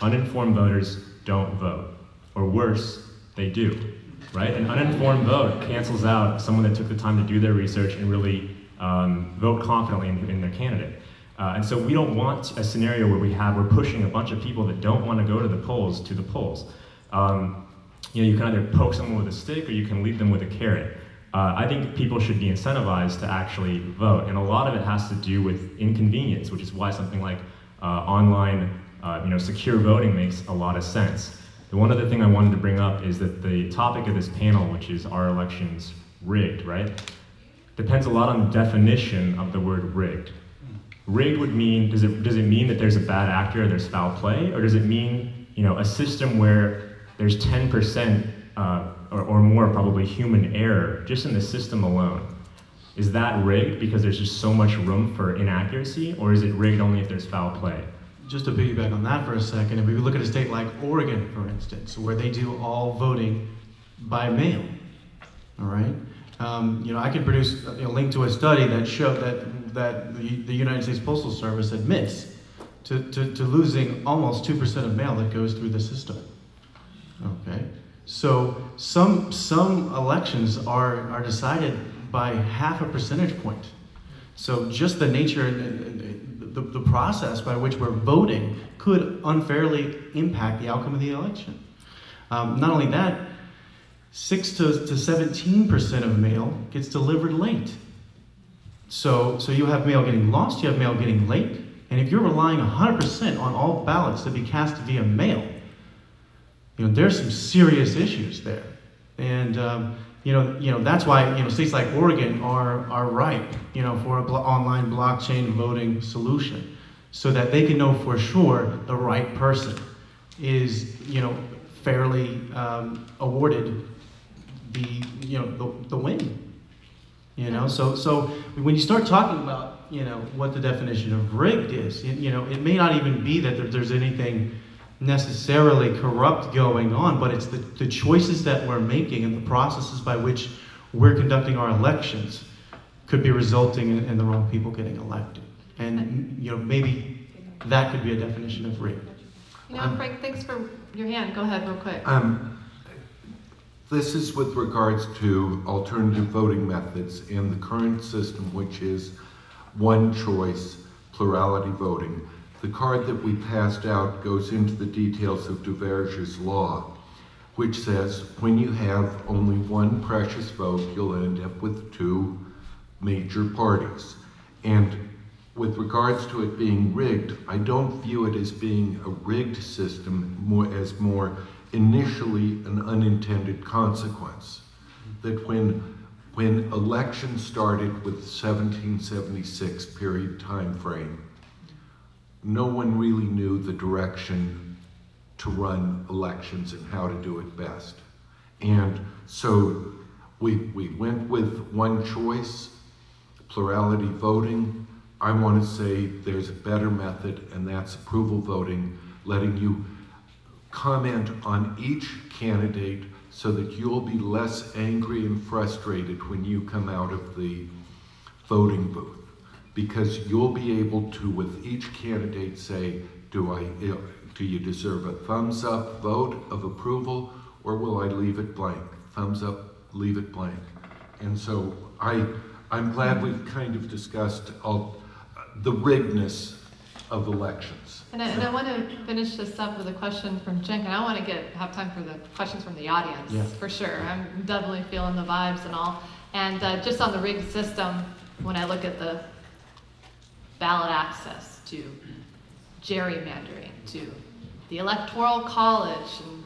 Uninformed voters don't vote, or worse, they do, right? An uninformed vote cancels out someone that took the time to do their research and really vote confidently in their candidate. And so we don't want a scenario where we're pushing a bunch of people that don't want to go to the polls. You know, you can either poke someone with a stick or you can lead them with a carrot. I think people should be incentivized to actually vote, and a lot of it has to do with inconvenience, which is why something like online, you know, secure voting makes a lot of sense. The one other thing I wanted to bring up is that the topic of this panel, which is "Are elections rigged?" right? Depends a lot on the definition of the word rigged. Rigged would mean, does it mean that there's a bad actor or there's foul play? Or does it mean, you know, a system where there's 10% or more probably human error just in the system alone? Is that rigged because there's just so much room for inaccuracy? Or is it rigged only if there's foul play? Just to piggyback on that for a second, if we look at a state like Oregon, for instance, where they do all voting by mail, all right? You know, I could produce a link to a study that showed that the United States Postal Service admits to losing almost 2% of mail that goes through the system. Okay, so some elections are decided by half a percentage point. So just the nature and the process by which we're voting could unfairly impact the outcome of the election. Not only that, 6 to 17% of mail gets delivered late. So you have mail getting lost, you have mail getting late, and if you're relying 100% on all ballots to be cast via mail, you know, there's some serious issues there. And you know that's why states like Oregon are ripe, for an online blockchain voting solution, so that they can know for sure the right person is fairly awarded the win. So when you start talking about what the definition of rigged is, it may not even be that there's anything necessarily corrupt going on, but it's the choices that we're making and the processes by which we're conducting our elections could be resulting in the wrong people getting elected. And maybe that could be a definition of rigged. You know, Frank, thanks for your hand. Go ahead real quick. This is with regards to alternative voting methods and the current system, which is one choice, plurality voting. The card that we passed out goes into the details of Duverger's law, which says when you have only one precious vote, you'll end up with two major parties. And with regards to it being rigged, I don't view it as being a rigged system, more initially an unintended consequence. That when elections started with 1776 period time frame, no one really knew the direction to run elections and how to do it best. And so we went with one choice, plurality voting. I want to say there's a better method, and that's approval voting, letting you comment on each candidate so that you'll be less angry and frustrated when you come out of the voting booth. Because you'll be able to, with each candidate, say, do you deserve a thumbs up vote of approval, or will I leave it blank? Thumbs up, leave it blank. And so I'm glad we've kind of discussed the riggedness of elections. And I want to finish this up with a question from Cenk, and I want to have time for the questions from the audience, for sure. I'm definitely feeling the vibes and all. And just on the rigged system, when I look at the ballot access to gerrymandering, to the Electoral College and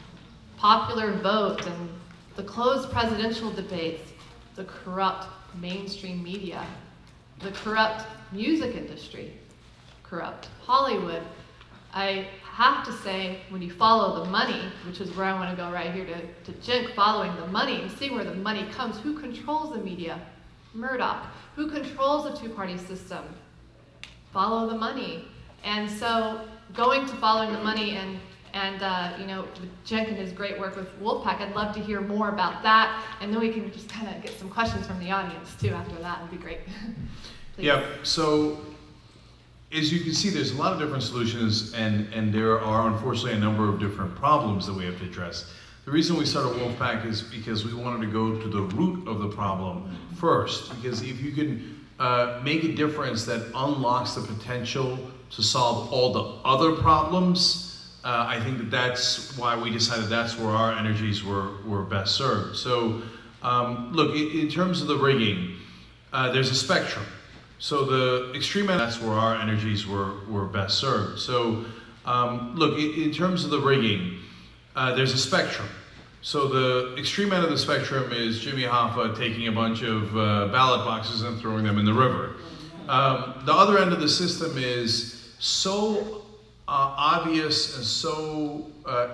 popular vote and the closed presidential debates, the corrupt mainstream media, the corrupt music industry, corrupt Hollywood, I have to say, when you follow the money, which is where I want to go right here to Cenk, following the money and see where the money comes, who controls the media? Murdoch. Who controls the two-party system? Follow the money. And so going to following the money and you know, with Cenk and his great work with Wolfpack, I'd love to hear more about that, and then we can just kind of get some questions from the audience too after that. Would be great. Yeah, so as you can see, there's a lot of different solutions, and there are unfortunately a number of different problems that we have to address. The reason we started Wolfpack is because we wanted to go to the root of the problem first, because if you can make a difference that unlocks the potential to solve all the other problems, I think that's why we decided that's where our energies were best served. So look, in terms of the rigging, there's a spectrum. So the extreme end, that's where our energies were best served. So look, in terms of the rigging, there's a spectrum. So the extreme end of the spectrum is Jimmy Hoffa taking a bunch of ballot boxes and throwing them in the river. The other end of the system is so obvious and so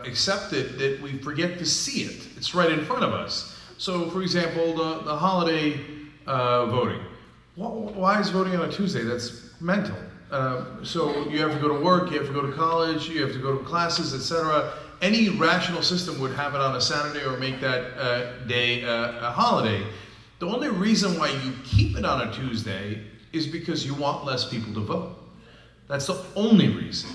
accepted that we forget to see it. It's right in front of us. So for example, the holiday voting. Why is voting on a Tuesday? That's mental. So you have to go to work, you have to go to college, you have to go to classes, etc. Any rational system would have it on a Saturday or make that day a holiday. The only reason why you keep it on a Tuesday is because you want less people to vote. That's the only reason.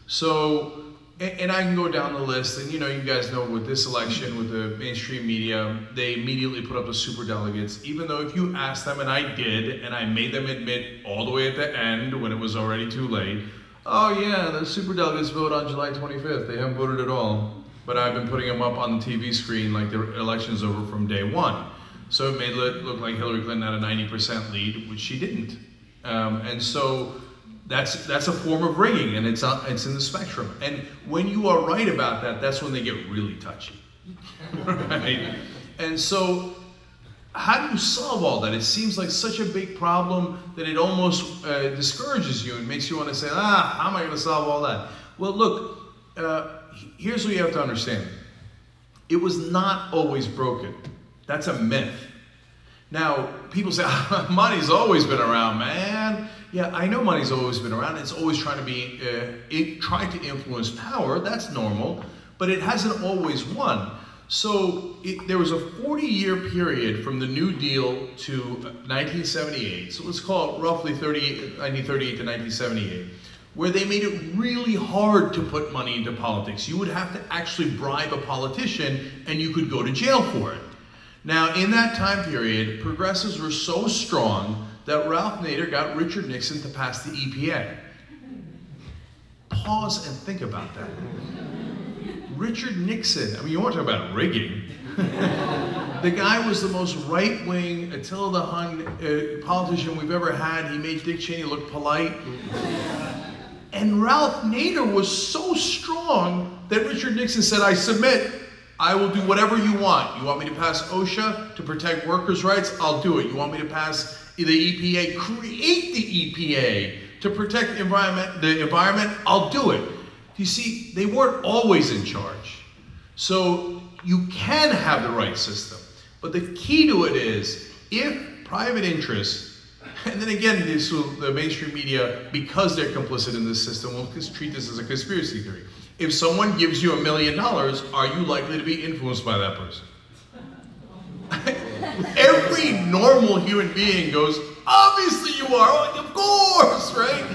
So, and I can go down the list, and you know, you guys know with this election, with the mainstream media, they immediately put up the superdelegates, even though if you asked them, and I did, and I made them admit all the way at the end when it was already too late, oh yeah, the superdelegates vote on July 25th, they haven't voted at all. But I've been putting them up on the TV screen like the election's over from day one. So it made it look like Hillary Clinton had a 90% lead, which she didn't. And so that's a form of rigging, and it's in the spectrum. And when you are right about that, that's when they get really touchy, right? And so how do you solve all that? It seems like such a big problem that it almost discourages you and makes you want to say, how am I going to solve all that? Well, look, here's what you have to understand. It was not always broken. That's a myth. Now, people say, money's always been around, man. Yeah, I know money's always been around. It's always trying to influence power. That's normal, but it hasn't always won. So there was a 40-year period from the New Deal to 1978. So let's call it roughly 1938 to 1978, where they made it really hard to put money into politics. You would have to actually bribe a politician and you could go to jail for it. Now, in that time period, progressives were so strong that Ralph Nader got Richard Nixon to pass the EPA. Pause and think about that. Richard Nixon, I mean, you want to talk about rigging. The guy was the most right-wing, Attila the Hun politician we've ever had. He made Dick Cheney look polite. And Ralph Nader was so strong that Richard Nixon said, I submit, I will do whatever you want. You want me to pass OSHA to protect workers' rights? I'll do it. You want me to pass the EPA, create the EPA to protect the environment? I'll do it. You see, they weren't always in charge. So you can have the right system. But the key to it is, if private interests, and then again, the mainstream media, because they're complicit in this system, will treat this as a conspiracy theory. If someone gives you $1 million, are you likely to be influenced by that person? Every normal human being goes, obviously you are, oh, of course, right?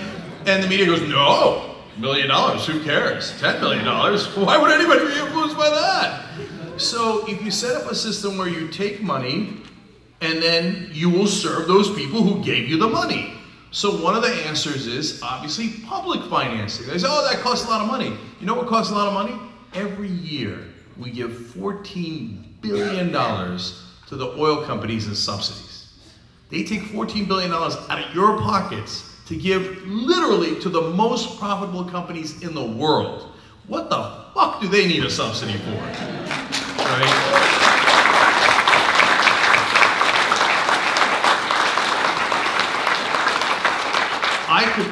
And the media goes, no, $1 million, who cares? $10 million, why would anybody be influenced by that? So if you set up a system where you take money and then you will serve those people who gave you the money. So one of the answers is obviously public financing. They say, oh, that costs a lot of money. You know what costs a lot of money? Every year we give $14 billion to the oil companies in subsidies. They take $14 billion out of your pockets to give literally to the most profitable companies in the world. What the fuck do they need a subsidy for? Right? I could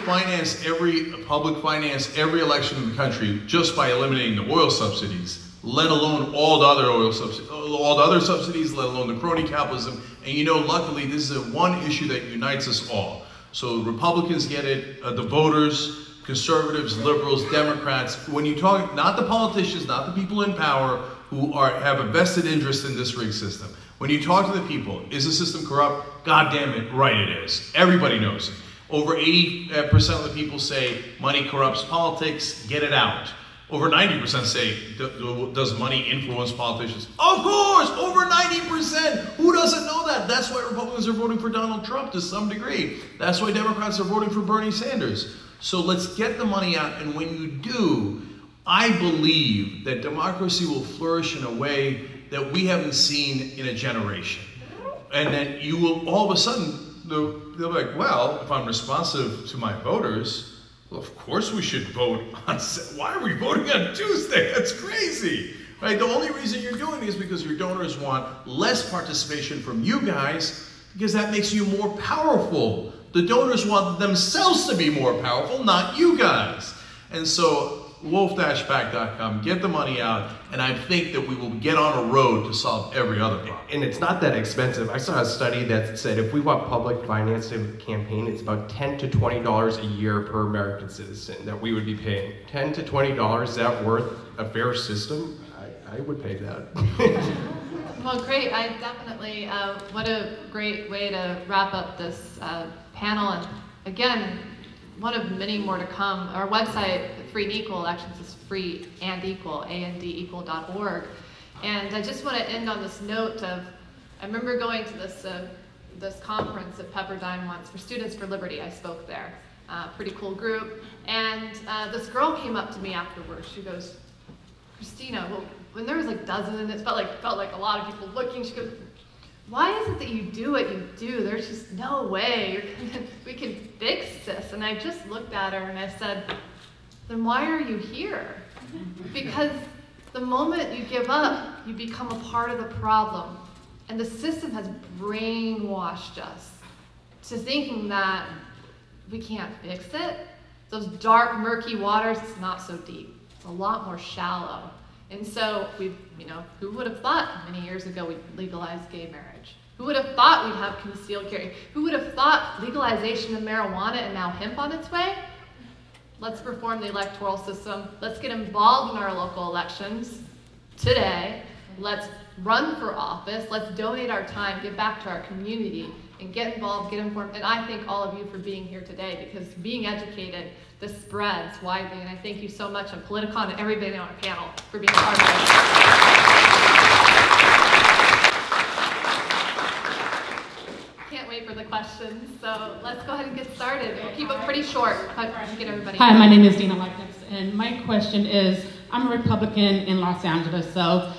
public finance every election in the country just by eliminating the oil subsidies, let alone all the other subsidies, let alone the crony capitalism. And you know, luckily, this is one issue that unites us all. So Republicans get it, the voters, conservatives, liberals, Democrats. When you talk, not the politicians, not the people in power who have a vested interest in this rigged system. When you talk to the people, is the system corrupt? God damn it, right it is. Everybody knows it. Over 80% of the people say money corrupts politics, get it out. Over 90% say, does money influence politicians? Of course, over 90%. Who doesn't know that? That's why Republicans are voting for Donald Trump to some degree. That's why Democrats are voting for Bernie Sanders. So let's get the money out, and when you do, I believe that democracy will flourish in a way that we haven't seen in a generation. And then you will, all of a sudden, they'll be like, well, if I'm responsive to my voters, well, of course we should vote on, why are we voting on Tuesday? That's crazy, right? The only reason you're doing it is because your donors want less participation from you guys, because that makes you more powerful. The donors want themselves to be more powerful, not you guys. And so, wolf-pack.com, get the money out, and I think that we will get on a road to solve every other problem. And it's not that expensive. I saw a study that said if we want public financing campaign, it's about $10 to $20 a year per American citizen that we would be paying. $10 to $20, is that worth a fair system? I would pay that. Well, great. I definitely, what a great way to wrap up this panel. And again, one of many more to come. Our website, Free and Equal Elections, is free and equal, andequal.org. And I just want to end on this note of, I remember going to this conference at Pepperdine once for Students for Liberty. I spoke there. Pretty cool group. And this girl came up to me afterwards. She goes, Christina, well, when there was like dozens, and it felt like a lot of people looking, she goes, why is it that you do what you do? There's just no way we can fix this. And I just looked at her and I said, then why are you here? Because the moment you give up, you become a part of the problem. And the system has brainwashed us to thinking that we can't fix it. Those dark, murky waters, it's not so deep. It's a lot more shallow. And so who would have thought many years ago we'd legalize gay marriage? Who would have thought we'd have concealed carry? Who would have thought legalization of marijuana and now hemp on its way? Let's reform the electoral system. Let's get involved in our local elections today. Let's run for office. Let's donate our time, give back to our community, and get involved, get informed. And I thank all of you for being here today, because being educated, this spreads widely. And I thank you so much on Politicon and everybody on our panel for being a part of this. Can't wait for the questions. So let's go ahead and get started. We'll keep it pretty short. Get everybody. Hi, my name is Dina Leibniz, and my question is, I'm a Republican in Los Angeles, so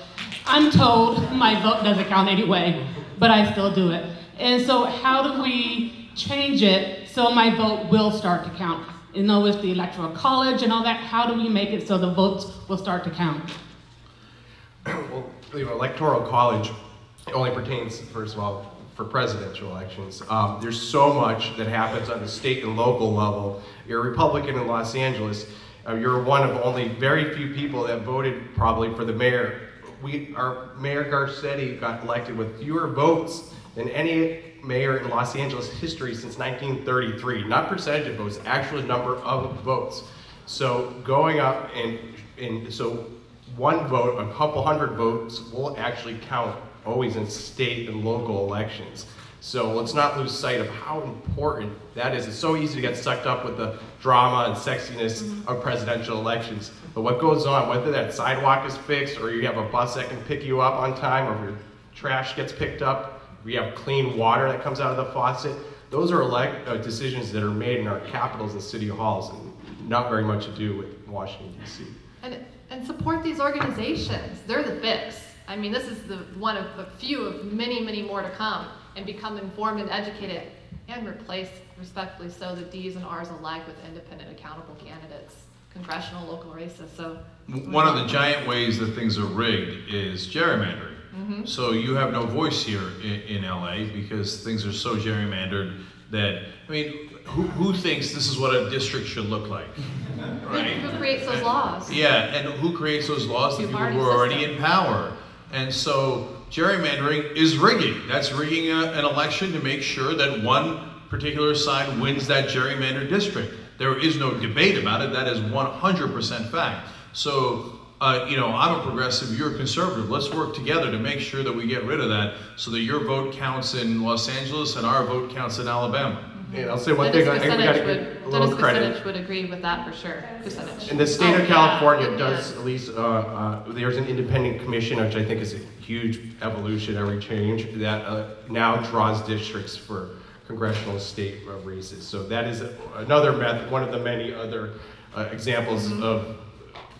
I'm told my vote doesn't count anyway, but I still do it. And so how do we change it so my vote will start to count? You know, with the Electoral College and all that, how do we make it so the votes will start to count? Well, you know, Electoral College only pertains, first of all, for presidential elections. There's so much that happens on the state and local level. You're a Republican in Los Angeles. You're one of only very few people that voted probably for the mayor. Our Mayor Garcetti got elected with fewer votes than any mayor in Los Angeles history since 1933. Not percentage of votes, actual number of votes. So going up and so one vote, a couple hundred votes will actually count always in state and local elections. So let's not lose sight of how important that is. It's so easy to get sucked up with the drama and sexiness of presidential elections. But what goes on, whether that sidewalk is fixed, or you have a bus that can pick you up on time, or your trash gets picked up, we have clean water that comes out of the faucet, those are decisions that are made in our capitals and city halls, and not very much to do with Washington, D.C. And support these organizations. They're the fix. I mean, this is one of a few of many, many more to come, and become informed and educated, and replace, respectfully so, the D's and R's alike with independent, accountable candidates, congressional, local races. So one of the giant ways that things are rigged is gerrymandering. So you have no voice here in LA, because things are so gerrymandered that, I mean, who thinks this is what a district should look like, right? Who creates those laws? Yeah, and who creates those laws? The people who are already in power. And so gerrymandering is rigging. That's rigging an election to make sure that one particular side wins that gerrymandered district. There is no debate about it. That is 100% fact. So, you know, I'm a progressive, you're a conservative. Let's work together to make sure that we get rid of that, so that your vote counts in Los Angeles and our vote counts in Alabama. And I'll say one thing, I think we got to give a little credit. Would agree with that for sure. Kucinich. And the state of California does at least, there's an independent commission, which I think is a huge evolutionary change, that now draws districts for congressional state races. So that is another method, one of the many other examples of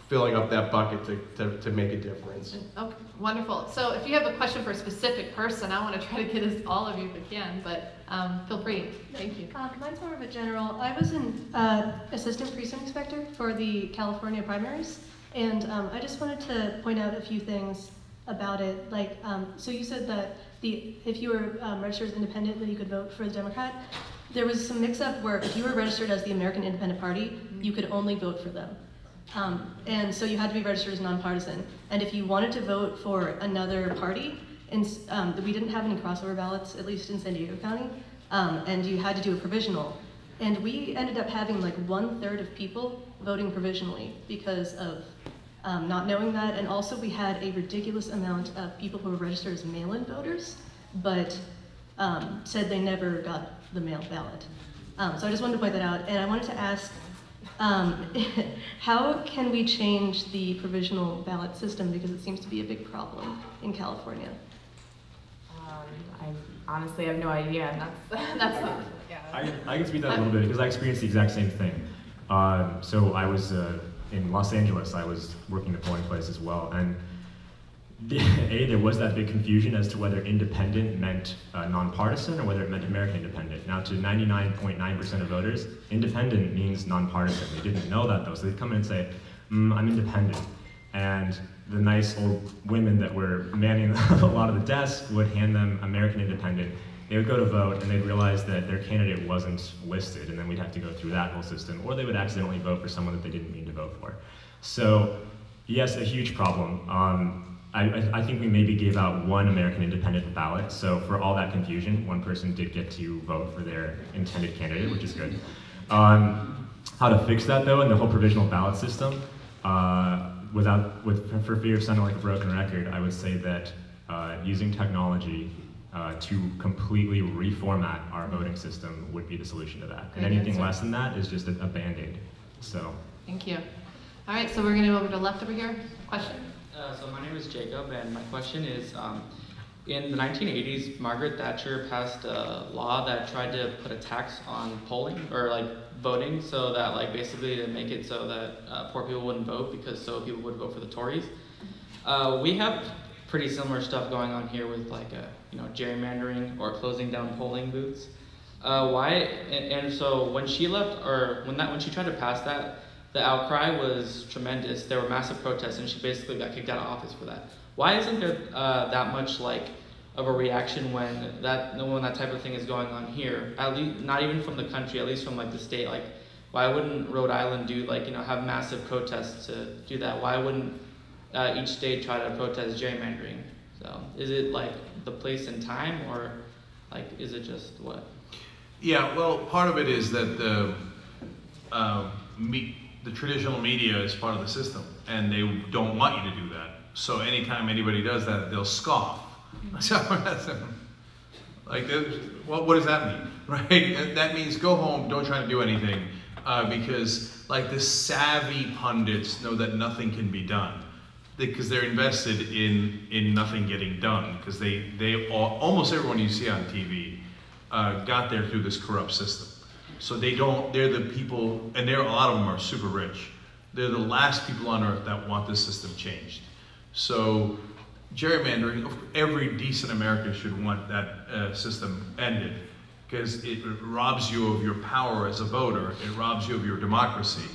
filling up that bucket to make a difference. Okay, wonderful. So if you have a question for a specific person, I want to try to get as all of you if we can, but feel free. Thank you. Mine's more of a general. I was an assistant precinct inspector for the California primaries, and I just wanted to point out a few things about it. Like, so you said that if you were registered as independent, then you could vote for the Democrat. There was some mix-up where if you were registered as the American Independent Party, you could only vote for them. And so you had to be registered as nonpartisan. And if you wanted to vote for another party, we didn't have any crossover ballots, at least in San Diego County, and you had to do a provisional. And we ended up having like 1/3 of people voting provisionally because of not knowing that. And also we had a ridiculous amount of people who were registered as mail-in voters, but said they never got the mail ballot. So I just wanted to point that out. And I wanted to ask, how can we change the provisional ballot system, because it seems to be a big problem in California? I honestly have no idea, and that's yeah. I can speak to that a little bit, because I experienced the exact same thing. So I was in Los Angeles. I was working the polling place as well, and there was that big confusion as to whether independent meant nonpartisan or whether it meant American independent. Now, to 99.9% of voters, independent means nonpartisan. They didn't know that, though, so they'd come in and say, I'm independent. And the nice old women that were manning a lot of the desks would hand them American independent. They would go to vote, and they'd realize that their candidate wasn't listed, and then we'd have to go through that whole system, or they would accidentally vote for someone that they didn't mean to vote for. So, yes, a huge problem. I think we maybe gave out one American independent ballot, so for all that confusion, one person did get to vote for their intended candidate, which is good. How to fix that, though, in the whole provisional ballot system, for fear of sounding like a broken record, I would say that using technology, to completely reformat our voting system would be the solution to that. And anything less than that is just a Band-Aid. So. Thank you. All right, so we're going to go over to the left over here. Question? So my name is Jacob, and my question is, in the 1980s, Margaret Thatcher passed a law that tried to put a tax on polling, or like voting, so that like basically to make it so that poor people wouldn't vote because so people would vote for the Tories. We have pretty similar stuff going on here with like gerrymandering or closing down polling booths. And so when she left, or when she tried to pass that, the outcry was tremendous. There were massive protests, and she basically got kicked out of office for that. Why isn't there that much like of a reaction when that type of thing is going on here? At least not even from the country, at least from like the state. Like, why wouldn't Rhode Island do like have massive protests to do that? Why wouldn't each state try to protest gerrymandering? So is it like the place and time, or like is it just what? Yeah, well, part of it is that the traditional media is part of the system, and they don't want you to do that. So anytime anybody does that, they'll scoff. Like, what does that mean, right? That means go home, don't try to do anything, because like the savvy pundits know that nothing can be done, because they're invested in nothing getting done, because almost everyone you see on TV got there through this corrupt system. So they're the people, and a lot of them are super rich. They're the last people on earth that want this system changed. So gerrymandering, every decent American should want that system ended, because it robs you of your power as a voter, it robs you of your democracy,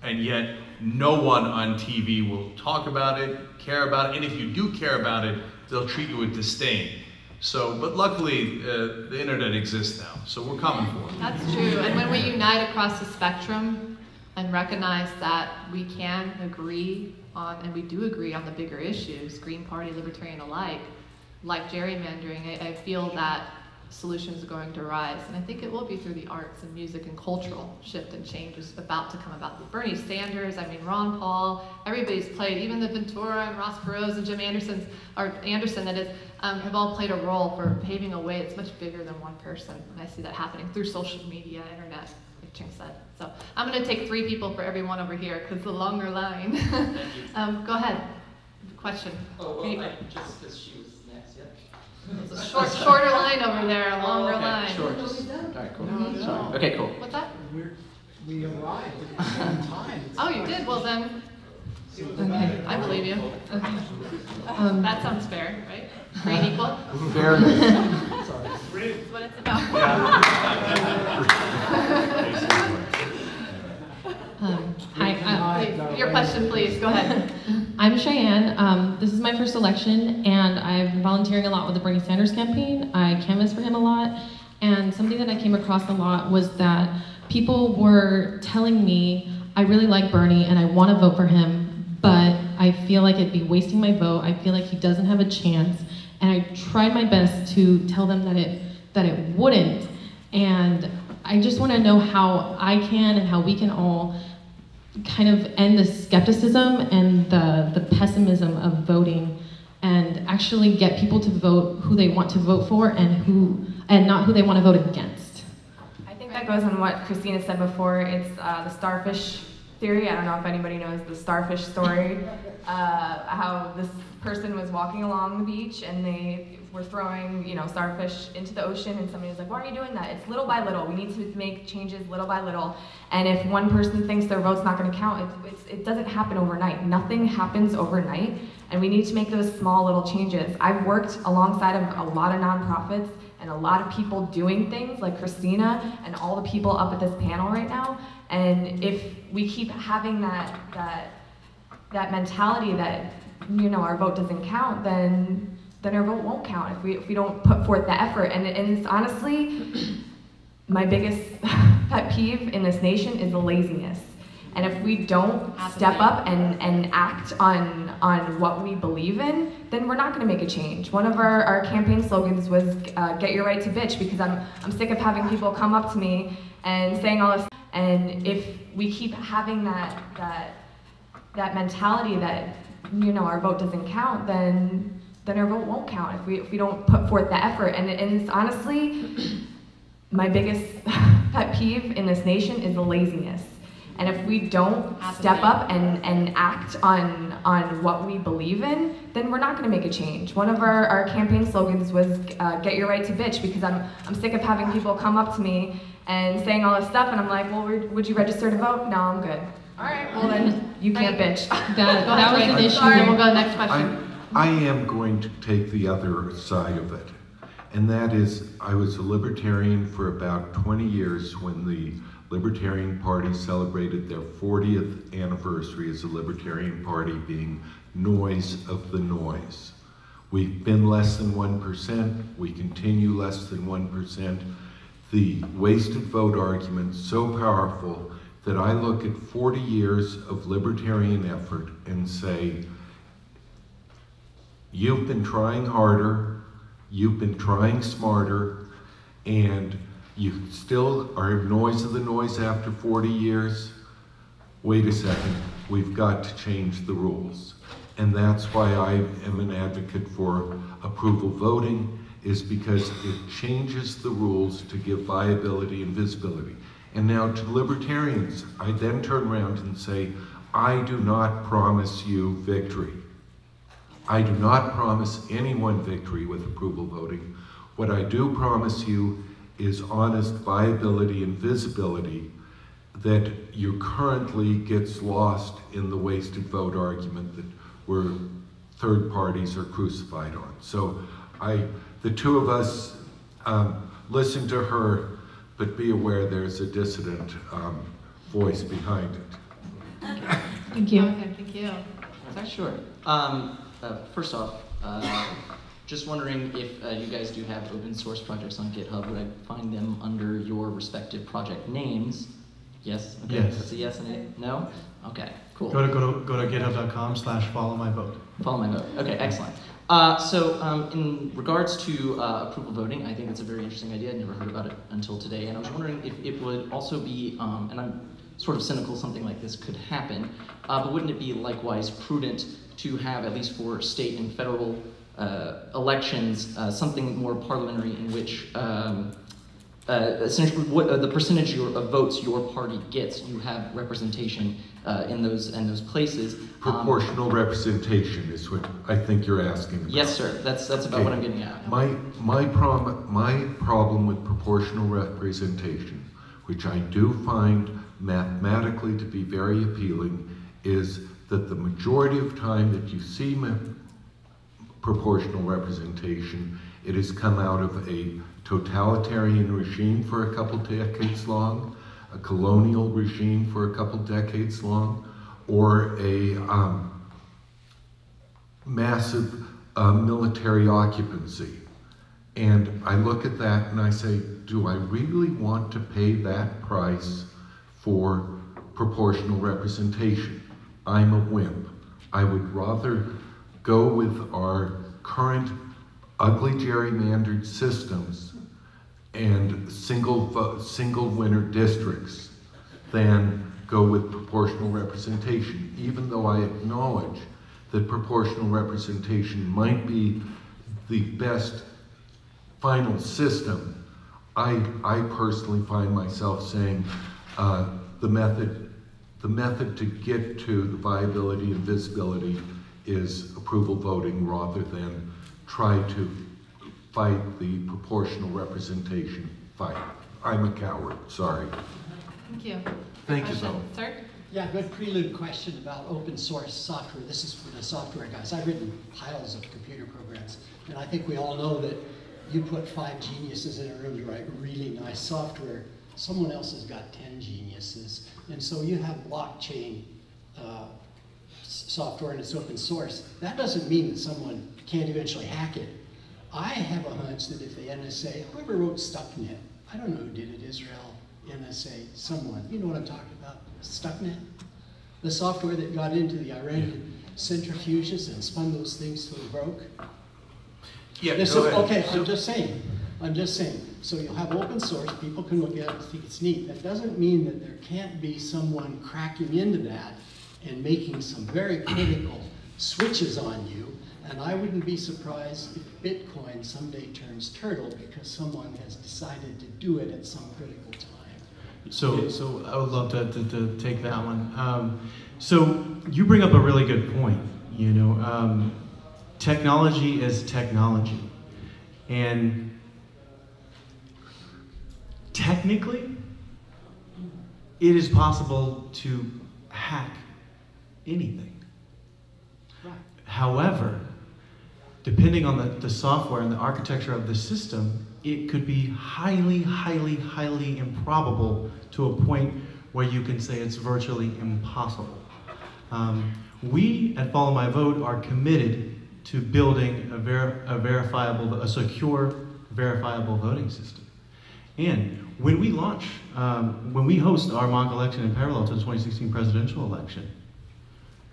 and yet no one on TV will talk about it, care about it, and if you do care about it, they'll treat you with disdain. So, but luckily, the internet exists now, so we're coming for it. That's true, and when we unite across the spectrum and recognize that we can agree on, and we do agree on the bigger issues, Green Party, Libertarian alike, like gerrymandering, I feel that solutions are going to rise, and I think it will be through the arts and music and cultural shift and change is about to come about. Bernie Sanders, Ron Paul, everybody's played, even the Ventura and Ross Perot's and Jim Anderson, that is, have all played a role for paving a way. It's much bigger than one person, and I see that happening through social media, internet, like Cenk said. So I'm going to take 3 people for everyone over here, because the longer line. Go ahead. Question. Oh, well, just because she was next, yeah. There's a shorter line over there, a longer line. Sure. All right, cool. Sorry. Okay, cool. What's that? We arrived at the same time. Oh, you did? Well then, okay, I believe you. Okay. That sounds fair, right? Free and equal? Fairness. That's what it's about. Hi, your question, please. Go ahead. I'm Cheyenne. This is my first election, and I've been volunteering a lot with the Bernie Sanders campaign. I canvassed for him a lot, and something that I came across a lot was that people were telling me, I really like Bernie and I want to vote for him, but I feel like it'd be wasting my vote. I feel like he doesn't have a chance, and I tried my best to tell them that it wouldn't. And I just want to know how I can and how we can all kind of end the skepticism and the pessimism of voting, and actually get people to vote who they want to vote for and not who they want to vote against. I think that goes on what Christina said before. It's the starfish theory. I don't know if anybody knows the starfish story. How this person was walking along the beach and they were throwing, starfish into the ocean, and somebody was like, "Why are you doing that? It's little by little. We need to make changes little by little." And if one person thinks their vote's not going to count, it doesn't happen overnight. Nothing happens overnight, and we need to make those small little changes. I've worked alongside of a lot of nonprofits and a lot of people doing things like Christina and all the people up at this panel right now. And if we keep having that mentality that our vote doesn't count, then our vote won't count if we don't put forth the effort. And it's honestly my biggest pet peeve in this nation is the laziness. And if we don't step up and act on what we believe in, then we're not going to make a change. One of our campaign slogans was "Get your right to bitch," because I'm sick of having people come up to me and saying all this. And if we keep having that mentality that our vote doesn't count, then then our vote won't count if we don't put forth the effort. And it's honestly, my biggest pet peeve in this nation is the laziness. And if we don't step up and act on what we believe in, then we're not gonna make a change. One of our campaign slogans was get your right to bitch, because I'm sick of having people come up to me and saying all this stuff, and I'm like, well, would you register to vote? No, I'm good. All right, well then, you can't bitch. That was an issue. Sorry. We'll go to the next question. I am going to take the other side of it, and that is, I was a libertarian for about 20 years when the Libertarian Party celebrated their 40th anniversary as a Libertarian Party, being noise of the noise. We've been less than 1%, we continue less than 1%. The wasted vote argument so powerful that I look at 40 years of libertarian effort and say, you've been trying harder, you've been trying smarter, and you still are noise of the noise after 40 years. Wait a second, we've got to change the rules. And that's why I am an advocate for approval voting, is because it changes the rules to give viability and visibility. And now to libertarians, I then turn around and say, I do not promise you victory. I do not promise anyone victory with approval voting. What I do promise you is honest viability and visibility that you currently gets lost in the wasted vote argument that where third parties are crucified on. So the two of us listen to her, but be aware there's a dissident voice behind it. Thank you. Okay, thank you. Sure. First off, just wondering if you guys do have open source projects on GitHub. Would I find them under your respective project names? Yes? Okay. Yes. That's a yes and a no? Okay, cool. Go to github.com/followmyvote. Follow my vote. Okay, excellent. In regards to approval voting, I think it's a very interesting idea. I'd never heard about it until today, and I was wondering if it would also be, and I'm sort of cynical something like this could happen, but wouldn't it be likewise prudent to have, at least for state and federal elections, something more parliamentary in which essentially the percentage of votes your party gets, you have representation in those places. Proportional representation is what I think you're asking about. Yes, sir. That's about what I'm getting at. My problem with proportional representation, which I do find mathematically to be very appealing, is that the majority of time that you see proportional representation, it has come out of a totalitarian regime for a couple decades long, a colonial regime for a couple decades long, or a massive military occupancy. And I look at that and I say, do I really want to pay that price for proportional representation? I'm a wimp. I would rather go with our current ugly gerrymandered systems and single winner districts than go with proportional representation, even though I acknowledge that proportional representation might be the best final system. I personally find myself saying the method to get to the viability and visibility is approval voting rather than try to fight the proportional representation fight. I'm a coward, sorry. Thank you. Thank you, though. Sir? Yeah, good prelude question about open source software. This is for the software guys. I've written piles of computer programs, and I think we all know that you put 5 geniuses in a room to write really nice software, someone else has got 10 geniuses. And so you have blockchain software and it's open source. That doesn't mean that someone can't eventually hack it. I have a hunch that if the NSA, whoever wrote Stuxnet, I don't know who did it, Israel, NSA, someone, you know what I'm talking about, Stuxnet? The software that got into the Iranian centrifuges and spun those things till they broke. Yeah, okay, I'm just saying. So you'll have open source, people can look at it and think it's neat. That doesn't mean that there can't be someone cracking into that and making some very critical switches on you And I wouldn't be surprised if Bitcoin someday turns turtle because someone has decided to do it at some critical time. So I would love to take that one. So you bring up a really good point. You know, technology is technology, and technically, it is possible to hack anything. Right. However, depending on the software and the architecture of the system, it could be highly, highly, highly improbable to a point where you can say it's virtually impossible. We at Follow My Vote are committed to building a secure, verifiable voting system. And when we launch, when we host our mock election in parallel to the 2016 presidential election,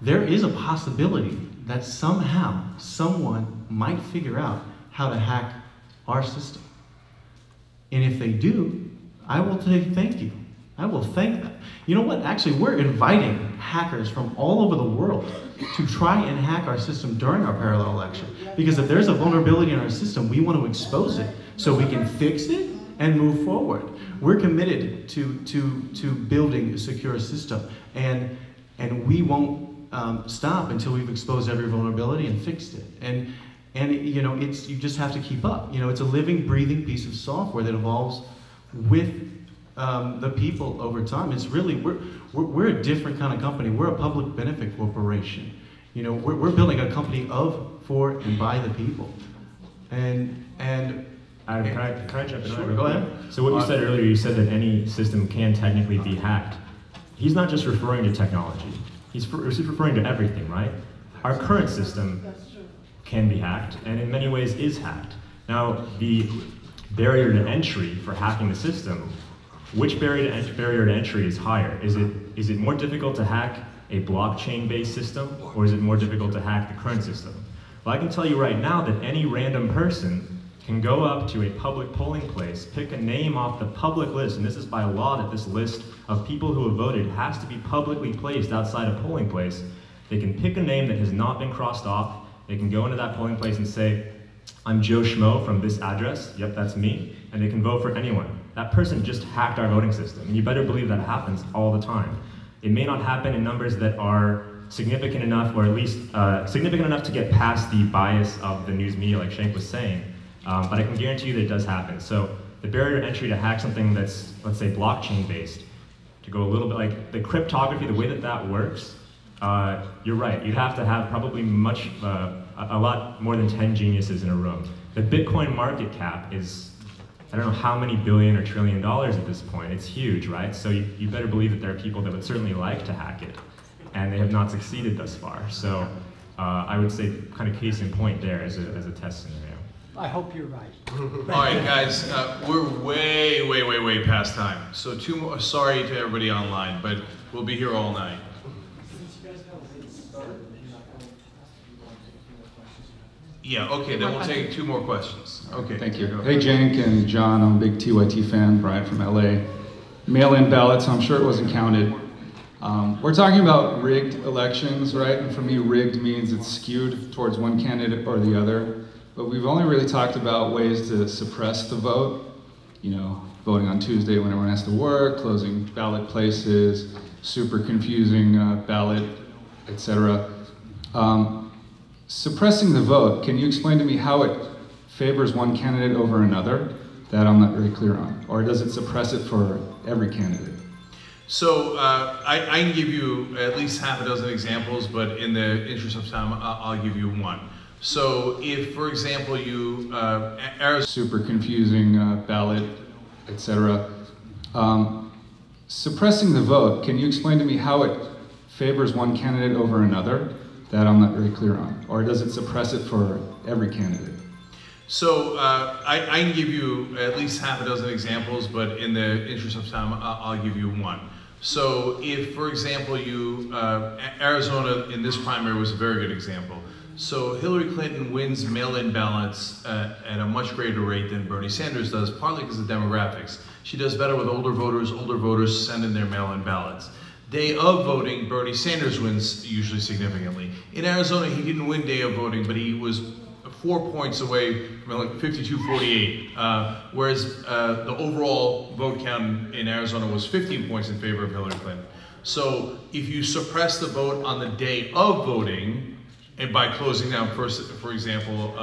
there is a possibility that somehow someone might figure out how to hack our system. And if they do, I will say thank you. I will thank them. You know what? Actually, we're inviting hackers from all over the world to try and hack our system during our parallel election. Because if there's a vulnerability in our system, we want to expose it so we can fix it and move forward. We're committed to building a secure system, and we won't stop until we've exposed every vulnerability and fixed it. And you know, you just have to keep up. You know, it's a living, breathing piece of software that evolves with the people over time. It's really, we're a different kind of company. We're a public benefit corporation. You know, we're building a company of, for, and by the people. And Adam, can I jump in? Sure, go ahead. So what you said earlier, you said that any system can technically be hacked. He's not just referring to technology. He's referring to everything, right? Our current system can be hacked, and in many ways is hacked. Now, the barrier to entry for hacking the system, which barrier to entry is higher? Is it more difficult to hack a blockchain-based system, or is it more difficult to hack the current system? Well, I can tell you right now that any random person can go up to a public polling place, pick a name off the public list, and this is by law that this list of people who have voted has to be publicly placed outside a polling place. They can pick a name that has not been crossed off. They can go into that polling place and say, I'm Joe Schmo from this address, yep, that's me, and they can vote for anyone. That person just hacked our voting system, and you better believe that happens all the time. It may not happen in numbers that are significant enough, or at least significant enough to get past the bias of the news media, like Cenk was saying, but I can guarantee you that it does happen. So the barrier to entry to hack something that's, let's say, blockchain-based, to go a little bit like the cryptography, the way that that works, you're right. You'd have to have probably a lot more than 10 geniuses in a room. The Bitcoin market cap is, I don't know how many billion or trillion dollars at this point. It's huge, right? So you better believe that there are people that would certainly like to hack it, and they have not succeeded thus far. So I would say kind of case in point there as a test scenario. I hope you're right. All right, guys, we're way past time. So sorry to everybody online, but we'll be here all night. Yeah, okay, then we'll take 2 more questions. Okay. Thank you. Hey, Cenk and John, I'm a big TYT fan, Brian from LA. Mail-in ballots, I'm sure it wasn't counted. We're talking about rigged elections, right? And for me, rigged means it's skewed towards one candidate or the other. But we've only really talked about ways to suppress the vote. You know, voting on Tuesday when everyone has to work, closing ballot places, super confusing ballot, etc. Suppressing the vote, can you explain to me how it favors one candidate over another? That I'm not very clear on. Or does it suppress it for every candidate? So I can give you at least half a dozen examples, but in the interest of time, I'll give you one. So if, for example, you, super confusing ballot, etc. Suppressing the vote, can you explain to me how it favors one candidate over another? That I'm not very clear on. Or does it suppress it for every candidate? So I can give you at least half a dozen examples, but in the interest of time, I'll give you one. So if, for example, you, Arizona in this primary was a very good example. So Hillary Clinton wins mail-in ballots at a much greater rate than Bernie Sanders does, partly because of demographics. She does better with older voters send in their mail-in ballots. Day of voting, Bernie Sanders wins usually significantly. In Arizona, he didn't win day of voting, but he was 4 points away from like 52-48, whereas the overall vote count in Arizona was 15 points in favor of Hillary Clinton. So if you suppress the vote on the day of voting, and by closing down, for example,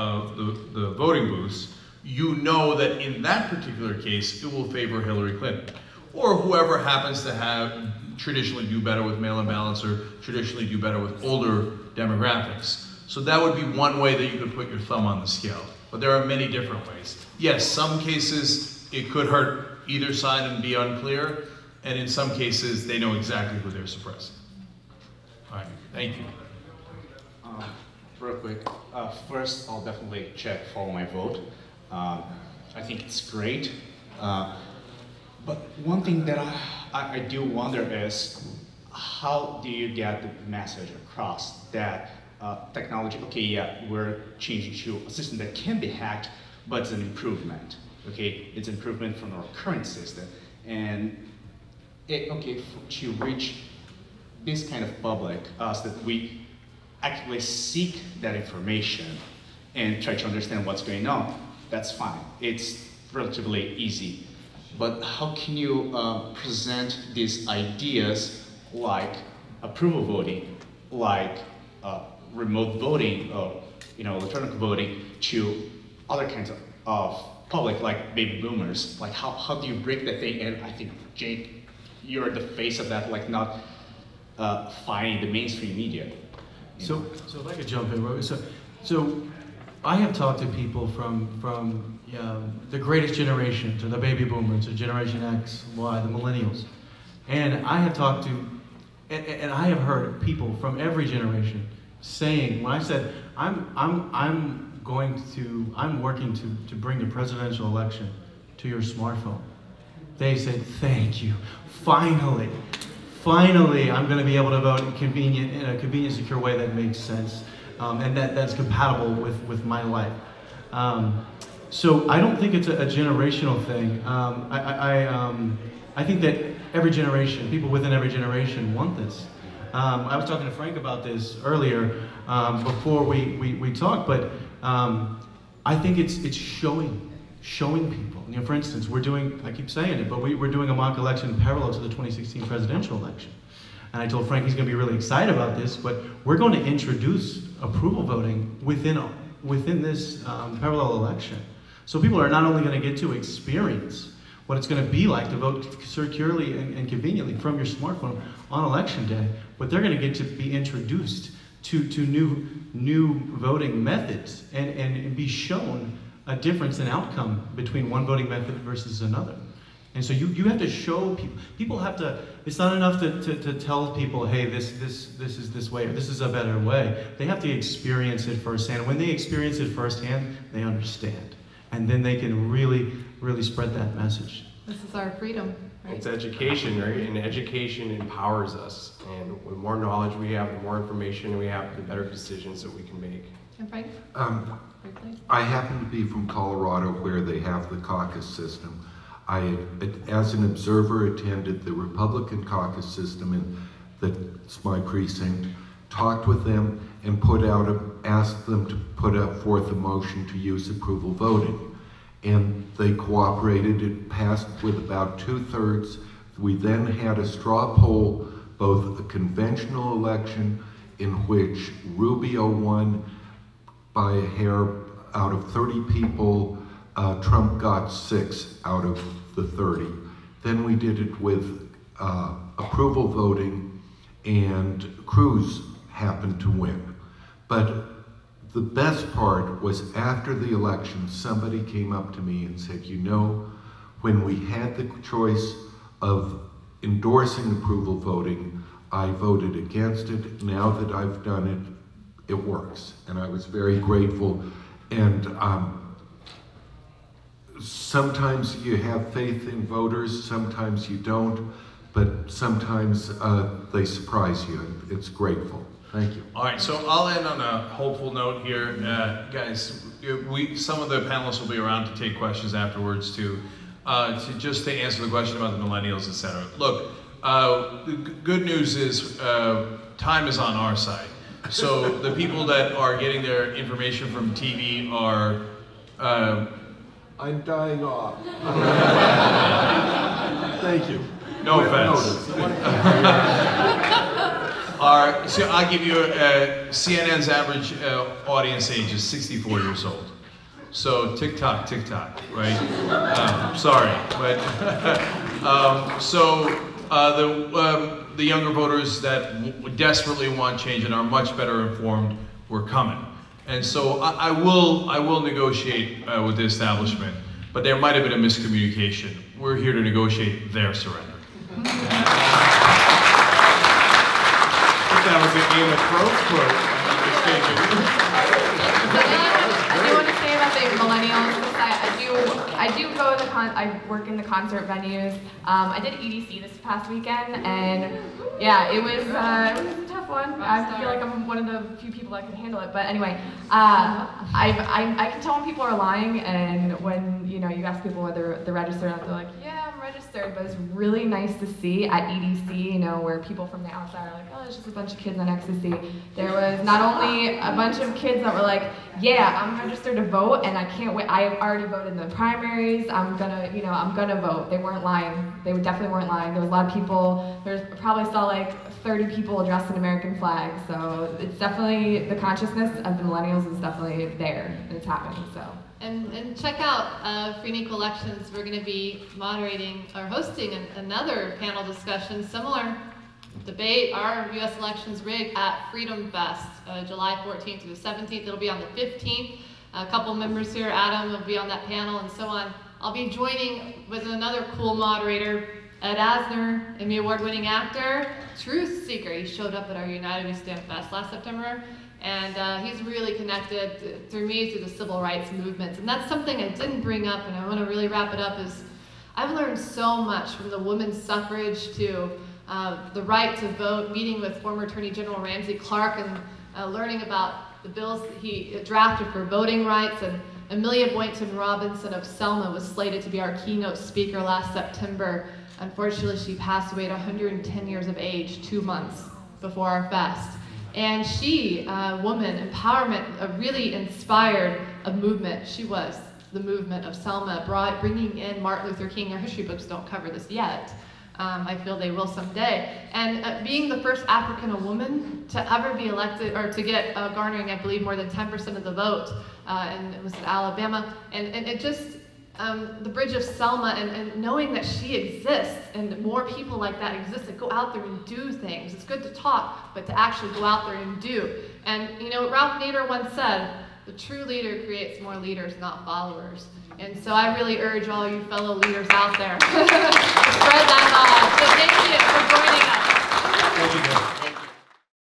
the voting booths, you know that in that particular case, it will favor Hillary Clinton. Or whoever happens to traditionally do better with mail-in ballots or traditionally do better with older demographics. So that would be one way that you could put your thumb on the scale. But there are many different ways. Yes, some cases it could hurt either side and be unclear, and in some cases they know exactly who they're suppressing. All right, thank you. Real quick, first I'll definitely check for my vote. I think it's great. But one thing that I do wonder is, how do you get the message across that technology, okay, yeah, we're changing to a system that can be hacked, but it's an improvement, okay? It's an improvement from our current system. And to reach this kind of public, so that we actively seek that information and try to understand what's going on, that's fine. It's relatively easy. But how can you present these ideas like approval voting, like remote voting, or electronic voting to other kinds of public, like baby boomers? Like how do you break that thing? And I think, Jake, you're the face of that, like not fighting the mainstream media. So if I could jump in, so I have talked to people from the greatest generation, to the baby boomers, to Generation X, Y, the millennials, and I have talked to, and I have heard people from every generation saying, when I said I'm working to bring the presidential election to your smartphone, they said, thank you, finally I'm going to be able to vote in a convenient, secure way that makes sense, and that's compatible with my life. So I don't think it's a generational thing. I think that every generation, people within every generation want this. I was talking to Frank about this earlier before we talked, but I think it's showing people. For instance, I keep saying it, but we're doing a mock election parallel to the 2016 presidential election. And I told Frank he's going to be really excited about this, but we're going to introduce approval voting within this parallel election. So people are not only going to get to experience what it's going to be like to vote securely and conveniently from your smartphone on election day, but they're going to get to be introduced to new voting methods and be shown a difference in outcome between one voting method versus another. And so you have to show people. People have to. It's not enough to tell people, hey, this is this way, or this is a better way. They have to experience it firsthand. When they experience it firsthand, they understand, and then they can really spread that message. This is our freedom, right? It's education, right? And education empowers us. And the more knowledge we have, the more information we have, the better decisions that we can make. And Frank? I happen to be from Colorado, where they have the caucus system. I, as an observer, attended the Republican caucus system, and that's my precinct, talked with them, and asked them to put forth a motion to use approval voting. And they cooperated. It passed with about 2/3. We then had a straw poll, both a conventional election in which Rubio won by a hair out of 30 people. Trump got 6 out of the 30. Then we did it with approval voting, and Cruz happened to win. But the best part was, after the election, somebody came up to me and said, when we had the choice of endorsing approval voting, I voted against it. Now that I've done it, it works. And I was very grateful. And sometimes you have faith in voters, sometimes you don't, but sometimes they surprise you, and it's grateful. Thank you. All right, so I'll end on a hopeful note here. Guys, some of the panelists will be around to take questions afterwards to answer the question about the millennials, et cetera. Look, the good news is time is on our side. So the people that are getting their information from TV are... I'm dying off. Thank you. No offense. So I'll give you CNN's average audience age is 64 years old. So tick-tock, tick-tock, right? Sorry, but the younger voters that desperately want change and are much better informed, we're coming. And so I will negotiate with the establishment, but there might have been a miscommunication. We're here to negotiate their surrender. That was a Game of Thrones quote. I do want to say about the millennials. I work in the concert venues. I did EDC this past weekend, and yeah, it was a tough one. I feel like I'm one of the few people that can handle it. But anyway, I can tell when people are lying, and when you ask people whether they're registered or not, they're like, yeah, I'm registered. But it's really nice to see at EDC, where people from the outside are like, oh, it's just a bunch of kids on ecstasy. There was not only a bunch of kids that were like, yeah, I'm registered to vote, and I can't wait. I already voted in the primaries. I'm gonna vote. They weren't lying. They definitely weren't lying. There was a lot of people. I probably saw like 30 people dressed in American flags. So it's definitely, the consciousness of the millennials is definitely there, and it's happening. So. And check out Free and Equal Elections. We're going to be moderating or hosting another panel discussion, similar debate, are U.S. elections rigged, at Freedom Fest, July 14th through the 17th. It'll be on the 15th. A couple members here, Adam, will be on that panel and so on. I'll be joining with another cool moderator, Ed Asner, Emmy Award-winning actor, truth seeker. He showed up at our United We Stand Fest last September. And he's really connected through me through the civil rights movements. And that's something I didn't bring up, and I want to really wrap it up, is I've learned so much from the women's suffrage to the right to vote, meeting with former Attorney General Ramsey Clark and learning about the bills that he drafted for voting rights. And Amelia Boynton Robinson of Selma was slated to be our keynote speaker last September. Unfortunately, she passed away at 110 years of age, 2 months before our fest. And she, woman, empowerment, really inspired a movement. She was the movement of Selma, bringing in Martin Luther King. Our history books don't cover this yet. I feel they will someday. And being the first African woman to ever be elected, or to get garnering, I believe, more than 10% of the vote, and it was in Alabama. And it just, the Bridge of Selma, and knowing that she exists, and more people like that exist that go out there and do things. It's good to talk, but to actually go out there and do. And Ralph Nader once said, the true leader creates more leaders, not followers. And so I really urge all you fellow leaders out there to spread that knowledge. So thank you for joining us. Thank you.